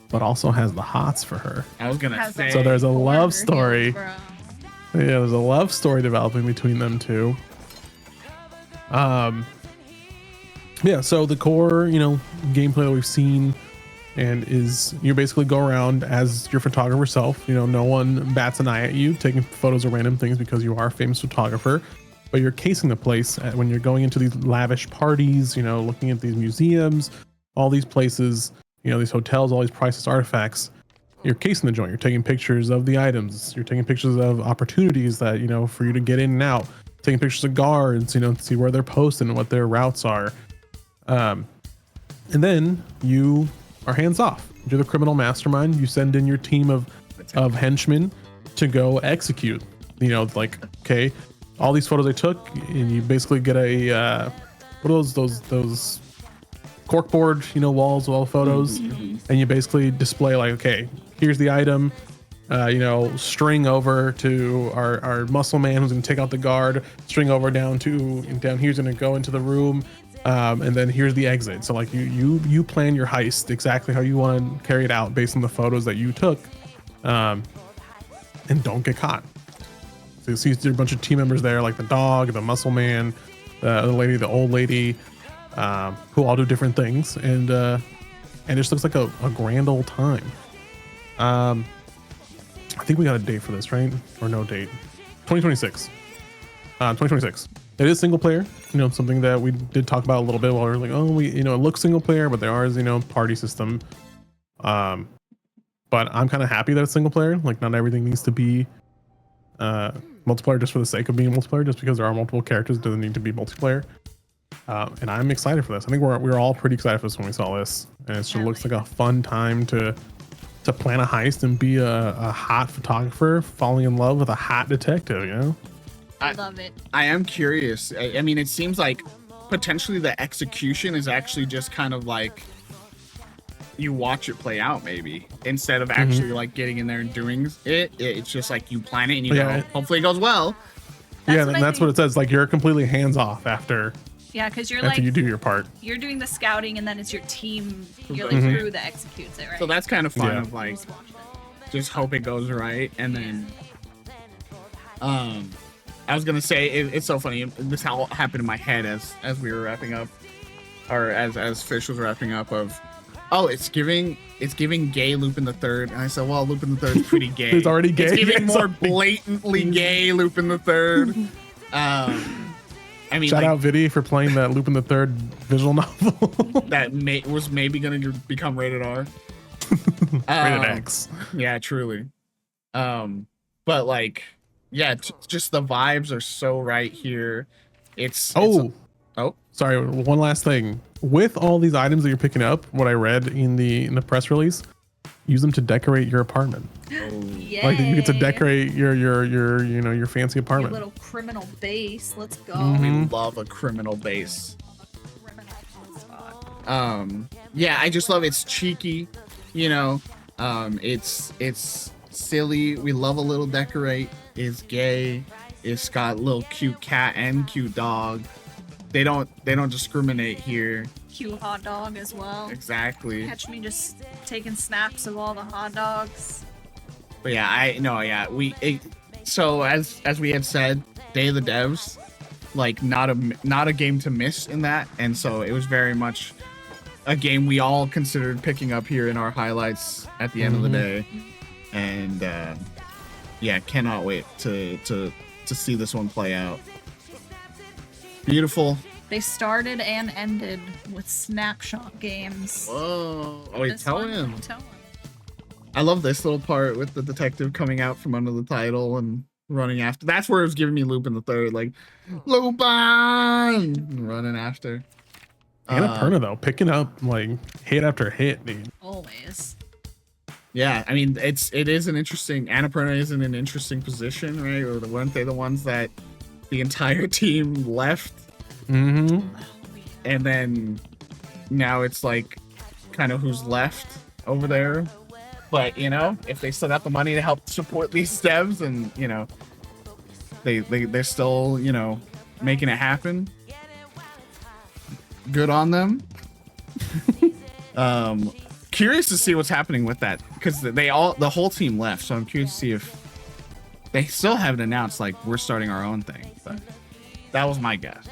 but also has the hots for her. I was gonna Has say. So there's a Corner love heels, story. bro. Yeah, there's a love story developing between them two. Yeah, so the core, you know, gameplay that we've seen and is you basically go around as your photographer self. You know, no one bats an eye at you taking photos of random things because you are a famous photographer, but you're casing the place when you're going into these lavish parties, you know, looking at these museums, all these places, you know, these hotels, all these priceless artifacts. You're casing the joint. You're taking pictures of the items. You're taking pictures of opportunities that, you know, for you to get in and out. Taking pictures of guards, you know, to see where they're posted and what their routes are. And then you are hands off. You're the criminal mastermind. You send in your team of henchmen to go execute. You know, like, okay, all these photos I took, and you basically get a what are those corkboard, you know, walls of all photos, and you basically display like, okay, here's the item. You know, string over to our muscle man who's gonna take out the guard. String over down here's gonna go into the room. And then here's the exit. So like you plan your heist exactly how you want to carry it out based on the photos that you took, and don't get caught. So you see a bunch of team members there, like the dog, the muscle man, the lady, the old lady, who all do different things, and it just looks like a grand old time. I think we got a date for this, right? Or no date? 2026. 2026. It is single player, you know, something that we did talk about a little bit while we were like, oh, you know, it looks single player, but there is, you know, party system. But I'm kind of happy that it's single player. Like, not everything needs to be multiplayer just for the sake of being multiplayer. Just because there are multiple characters doesn't need to be multiplayer. And I'm excited for this. I think we were all pretty excited for this when we saw this, and it just looks like a fun time to to plan a heist and be a hot photographer falling in love with a hot detective, you know? I love it. I am curious. I mean, it seems like potentially the execution is actually just kind of like you watch it play out, maybe instead of actually like getting in there and doing it. It's just like you plan it and you go, hopefully it goes well. That's what it says. Like you're completely hands off after. Yeah, because you're after like you do your part. You're doing the scouting, and then it's your team. You're like crew that executes it, right? So that's kind of fun. Of like, just hope it goes right, and then, I was gonna say it's so funny. This all happened in my head as we were wrapping up, or as Fish was wrapping up. Of, oh, it's giving gay Lupin the Third, and I said, well, Lupin the Third is pretty gay. He's already gay. It's giving more blatantly gay Lupin the Third. I mean, shout out Vidi for playing that Lupin the Third visual novel that was maybe going to become rated R. Rated X. Yeah, truly. But like, yeah, just the vibes are so right here. Sorry, one last thing. With all these items that you're picking up, what I read in the press release, use them to decorate your apartment. Yay. Like you get to decorate your fancy apartment. Your little criminal base. Let's go. We love a criminal base. Yeah, I just love it's cheeky, you know. It's silly. We love a little decorate. It's gay. It's got a little cute cat and cute dog. They don't discriminate here. Cute hot dog as well. Exactly. Catch me just taking snaps of all the hot dogs. But yeah, so as we had said, Day of the Devs, like not a game to miss in that, and so it was very much a game we all considered picking up here in our highlights at the end of the day, and yeah, cannot wait to see this one play out. Beautiful. They started and ended with snapshot games. Whoa! Oh, wait, tell him. Tell him. I love this little part with the detective coming out from under the title and running after. That's where it was giving me Lupin the Third, like Lupin running after. Annapurna though, picking up like hit after hit, dude. Always. Yeah, I mean it is an interesting. Annapurna is in an interesting position, right? Or weren't they the ones that the entire team left? Mm-hmm. And then now it's like kind of who's left over there. But you know, if they still got the money to help support these devs, and you know, they're still, you know, making it happen. Good on them. Curious to see what's happening with that, because the whole team left. So I'm curious to see if they still haven't announced like we're starting our own thing. But that was my guess.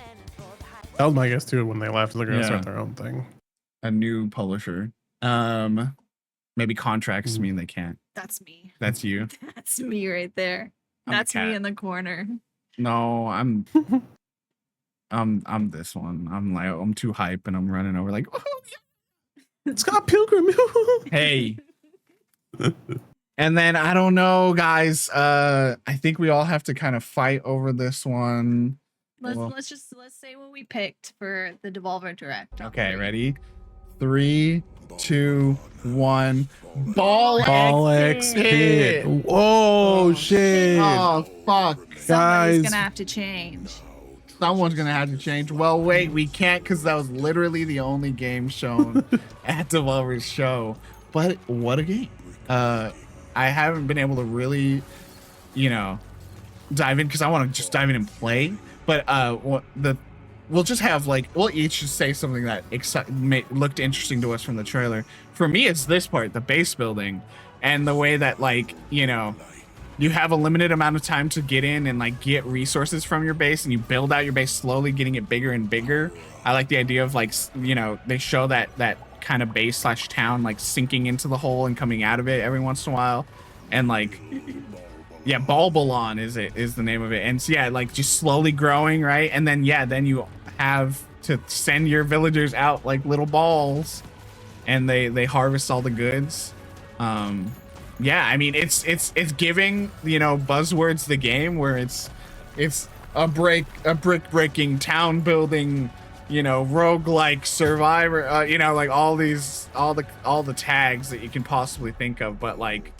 That was my guess too. When they left, they're gonna start their own thing. A new publisher. Maybe contracts mean they can't. That's me. That's you. That's me right there. That's me in the corner. No, I'm this one. I'm too hype and I'm running over like, oh, yeah. Scott Pilgrim. Hey. And then I don't know, guys. I think we all have to kind of fight over this one. Let's say what we picked for the Devolver Direct. Okay, ready? 3, 2, 1. Ball X Pit. Whoa, shit. Oh, fuck. Somebody's gonna have to change. Someone's gonna have to change. Well, wait, we can't, because that was literally the only game shown at Devolver's show. But what a game. I haven't been able to really, you know, dive in, because I want to just dive in and play. But we'll just have like, we'll each just say something that looked interesting to us from the trailer. For me, it's this part, the base building, and the way that, like, you know, you have a limited amount of time to get in and like get resources from your base, and you build out your base slowly, getting it bigger and bigger. I like the idea of, like, you know, they show that kind of base / town like sinking into the hole and coming out of it every once in a while, and like, yeah, Balbalon is the name of it. And so yeah, like just slowly growing, right? And then then you have to send your villagers out like little balls, and they harvest all the goods. Yeah, I mean it's giving, you know, buzzwords the game, where it's a brick breaking, town building, you know, roguelike survivor, you know, like all the tags that you can possibly think of, but like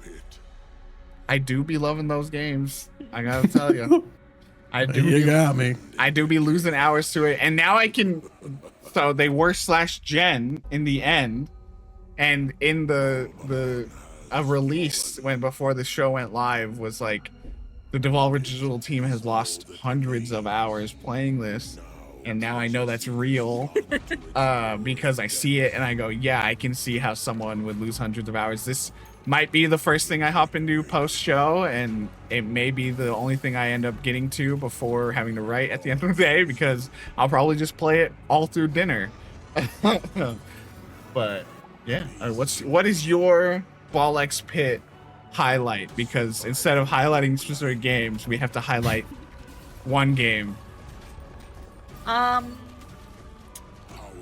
I do be loving those games. I gotta tell you. You got me. I do be losing hours to it, and now I can. So they were /gen in the end, and in the a release when before the show went live was like the Devolver Digital team has lost hundreds of hours playing this, and now I know that's real because I see it and I go, yeah, I can see how someone would lose hundreds of hours. This might be the first thing I hop into post-show, and it may be the only thing I end up getting to before having to write at the end of the day, because I'll probably just play it all through dinner. But yeah, what is your Ball-X Pit highlight? Because instead of highlighting specific games, we have to highlight one game.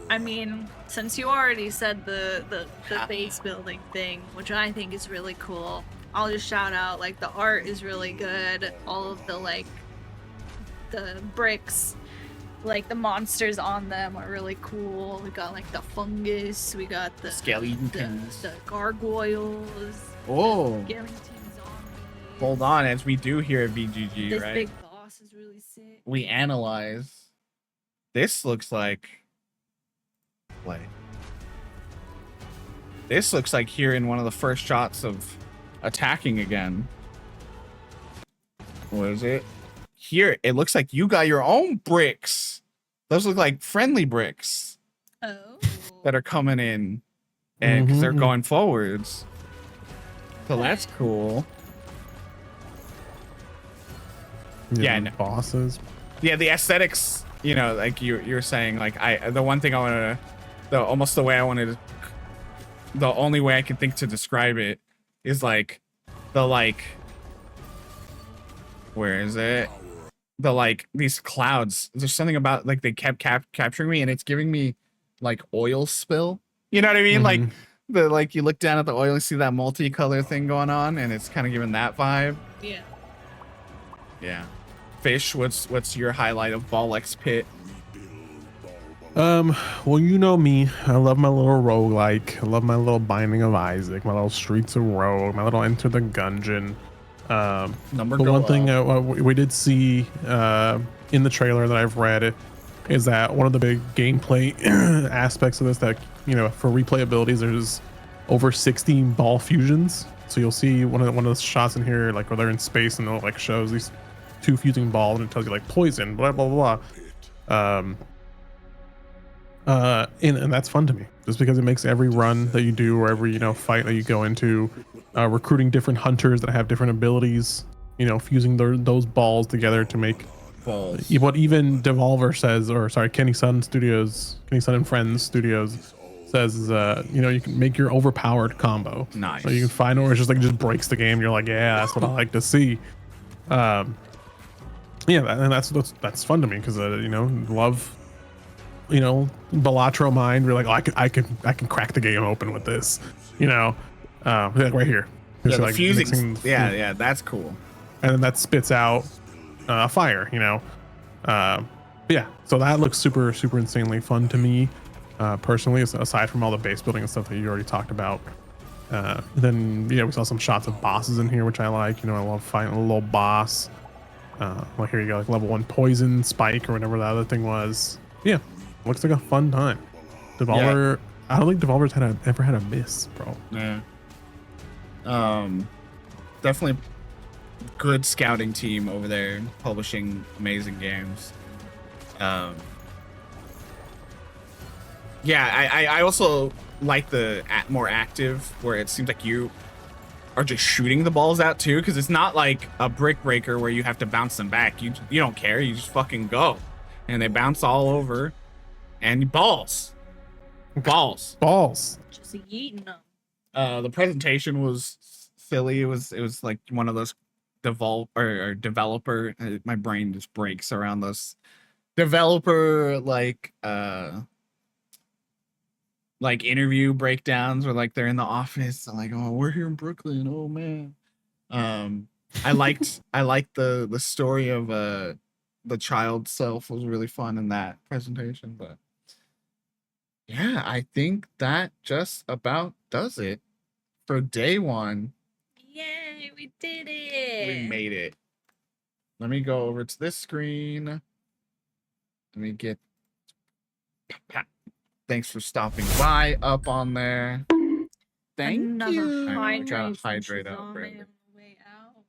I mean, since you already said the base building thing, which I think is really cool, I'll just shout out, like, the art is really good. All of the, like, the bricks, like, the monsters on them are really cool. We got, like, the fungus, we got the Skeletons. the gargoyles, Oh, skeleton zombies. hold on, as we do here at VGG, This right? big boss is really sick. We analyze. This looks like play. This looks like here in one of the first shots of attacking again. What is it? Here, it looks like you got your own bricks. Those look like friendly bricks Oh. that are coming in, and because they're Mhm. going forwards. So that's cool. Yeah, no. Bosses. Yeah, the aesthetics, you know, like you're saying, like the one thing I wanted to, almost the way I wanted to, the only way I can think to describe it is like the where is it? The like these clouds. There's something about like they kept capturing me, and it's giving me like oil spill. You know what I mean? Like the you look down at the oil and see that multicolor thing going on, and it's kind of giving that vibe. Yeah. Yeah. Fish, what's your highlight of Ball-X Pit? Well, you know me. I love my little roguelike. I love my little Binding of Isaac, my little Streets of Rogue, my little Enter the Gungeon. Number The go one thing up. we did see in the trailer that I've read is that one of the big gameplay aspects of this, that, you know, for replayabilities, there's over 60 ball fusions. So you'll see one of the shots in here, like where they're in space and it like shows these two fusing balls, and it tells you like poison, blah blah blah. And that's fun to me, just because it makes every run that you do, or every, you know, fight that you go into, recruiting different hunters that have different abilities, you know, fusing those balls together to make Balls. what even Devolver says, or sorry, Kenny Sun and Friends Studios says is, you know, you can make your overpowered combo. Nice. So you can find where it's just like, it just breaks the game. You're like, yeah, that's what I like to see. Yeah, and that's fun to me, because you know, love, you know, Balatro mind. We're like, oh, I can crack the game open with this, you know, like right here. Yeah, It's the like fusing. mixing- Yeah, that's cool. and then that spits out fire, you know. Yeah, so that looks super insanely fun to me, personally, aside from all the base building and stuff that you already talked about. Then yeah, we saw some shots of bosses in here, which I like. You know, I love fighting a little boss. Like here you go, like level 1 poison spike or whatever the other thing was. Yeah, looks like a fun time. Devolver, I don't think Devolver's ever had a miss, bro. Yeah. Definitely good scouting team over there, publishing amazing games. Yeah, I also like the more active, where it seems like you are just shooting the balls out too, because it's not like a brick breaker where you have to bounce them back. You don't care, you just fucking go, and they bounce all over, and balls. Balls. Just yeeting them. The presentation was silly. It was like one of those developer. My brain just breaks around those developer like interview breakdowns, where like they're in the office and like, oh, we're here in Brooklyn. Oh man. I liked the story of the child self was really fun in that presentation, but yeah, I think that just about does it for day one. Yay, we did it. We made it. Let me go over to this screen. Let me get. Thanks for stopping by up on there. Thank Another you. I know, I hydrate gotta from hydrate up. Shazam Right? on the way out.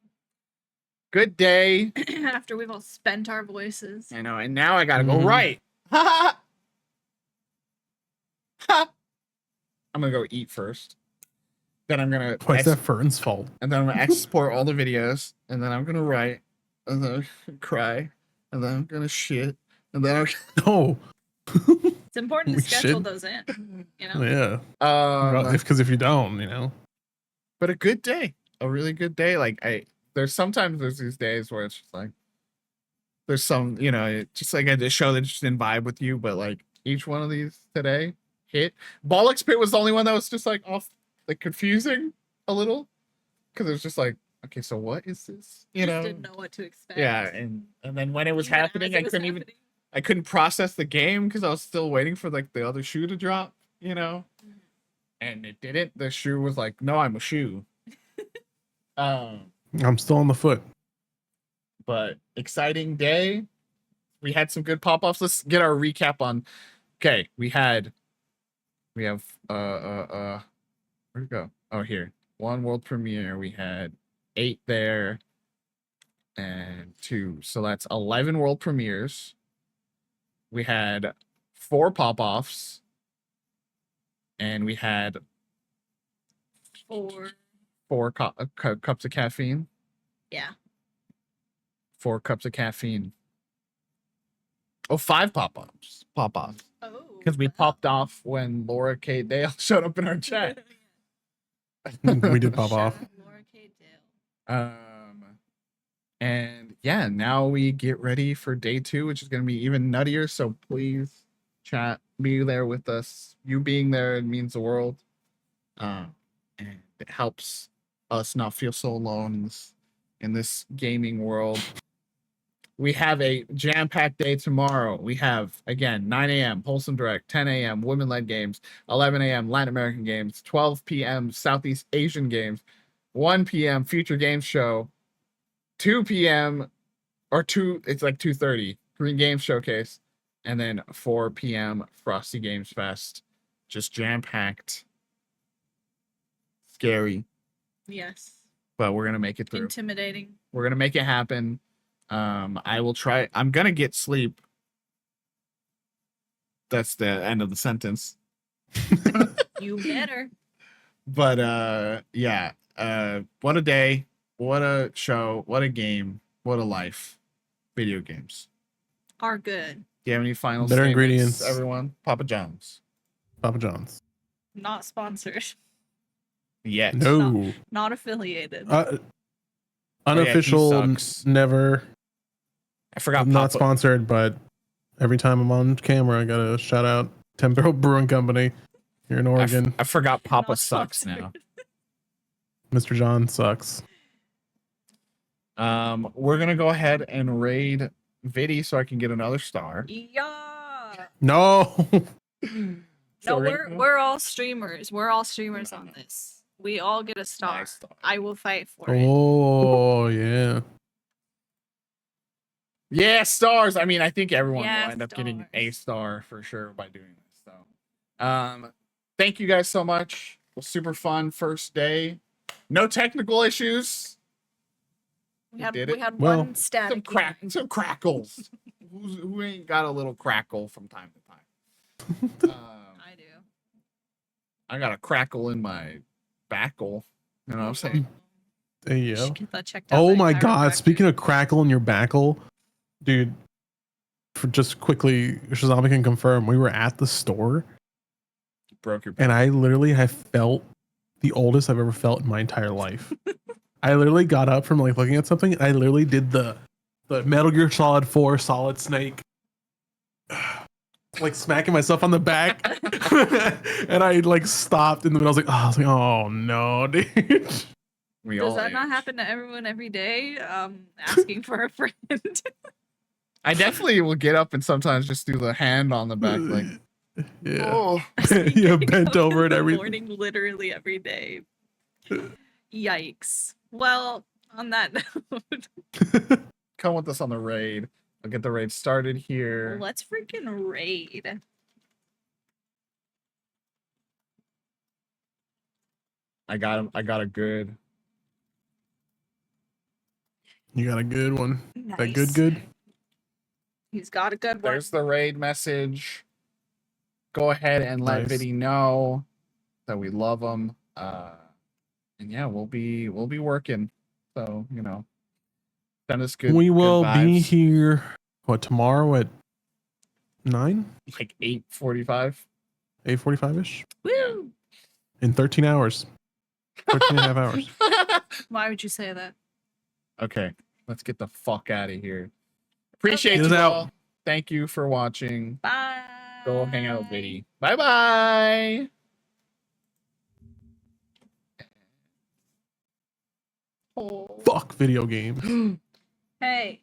Good day. After we've all spent our voices. I know, and now I gotta go Mhm. right. Ha ha. Ha. I'm gonna go eat first. Then I'm gonna. Why is that Fern's fault? And then I'm gonna export all the videos, and then I'm gonna write, and then I'm gonna cry, and then I'm gonna shit, and then I'm No. It's important to We schedule should. those in, you know? Yeah. Because if you don't, you know. but a good day, a really good day. Like there's these days where it's just like there's some, you know, just like a show that just didn't vibe with you, but like each one of these today hit. Bollocks Pit was the only one that was just like off, like confusing a little, because it was just like, okay, so what is this? You Just know? didn't know what to expect. Yeah, and then when it was Even as happening, it was happening. I couldn't process the game because I was still waiting for like the other shoe to drop, you know, and it didn't. The shoe was like, no, I'm a shoe. I'm still on the foot. But exciting day. We had some good pop-offs. Let's get our recap on. Okay, we have where'd it go? Oh, here. One world premiere. We had 8 there and 2. So that's 11 world premieres. We had 4 pop-offs. And we had 4 cups of caffeine. Yeah. 4 cups of caffeine. Oh, 5 pop-offs. Pop-offs. Oh. Because we popped off when Laura K. Dale showed up in our chat. We did pop off. Laura K. Dale. And yeah, now we get ready for day 2, which is going to be even nuttier. So please, chat, be there with us. You being there, it means the world. And it helps us not feel so alone in this gaming world. We have a jam-packed day tomorrow. We have, again, 9 a.m. Wholesome Direct, 10 a.m. Women-led games, 11 a.m. Latin American games, 12 p.m. Southeast Asian games, 1 p.m. Future Games Show, 2 p.m. or 2, it's like 2:30, Green Games Showcase, and then 4 p.m. Frosty Games Fest. Just jam-packed. Scary, Yes. but we're going to make it through. Intimidating. We're going to make it happen. I will try. I'm gonna get sleep. That's the end of the sentence. You better. But yeah. What a day. What a show. What a game. What a life. Video games. Are good. Do you have any final Better statements, ingredients. everyone? Papa John's. Papa John's. Not sponsored. Yet. No. Not affiliated. Unofficial, yeah, he sucks. never. I forgot. Not Papa. sponsored, but every time I'm on camera, I gotta shout out Tempo Brewing Company here in Oregon. I forgot Papa Not sucks sponsored. now. Mr. John sucks. We're gonna go ahead and raid Viddy so I can get another star. Yeah. No. No, we're all streamers. We're all streamers on this. We all get a star. Nice star. I will fight for it. Oh yeah. Yeah, stars. I mean, I think everyone Yeah, will end up getting a stars. star for sure by doing this. So, thank you guys so much. It was super fun first day. No technical issues. We had did it. Well, one static. Some crackles. Who ain't got a little crackle from time to time? I do. I got a crackle in my backle. You know what I'm saying? Hey yo. Should get that checked out Oh by my a god, chiropractor. speaking of crackle in your backle, dude, for just quickly, Shazami can confirm, we were at the store Broke your back. and I literally have felt the oldest I've ever felt in my entire life. I literally got up from like looking at something and I literally did the Metal Gear Solid 4 Solid Snake, like smacking myself on the back. And I like stopped in the middle. I was like, oh no, dude. We Does all that not age. happen to everyone every day? Asking for a friend. I definitely will get up and sometimes just do the hand on the back, like, Yeah. Oh. Yeah, bent over and in the everything. morning, literally every day. Yikes. Well, on that note, Come with us on the raid. I'll get the raid started here. let's freaking raid. I got him. I got a good. You got a good one. Nice. That good? He's got a good one. There's the raid message. Go ahead and let Nice. Viddy know that we love him. And yeah, we'll be working. So, you know, send us good. We will good be vibes. here, what, tomorrow at 9? Like 8:45. 8:45-ish? Woo! In 13 hours. 13 and a half hours. Why would you say that? Okay, let's get the fuck out of here. Appreciate Get us you out. all. Thank you for watching. Bye. Go hang out with Viddy. Bye bye. Fuck video games. Hey.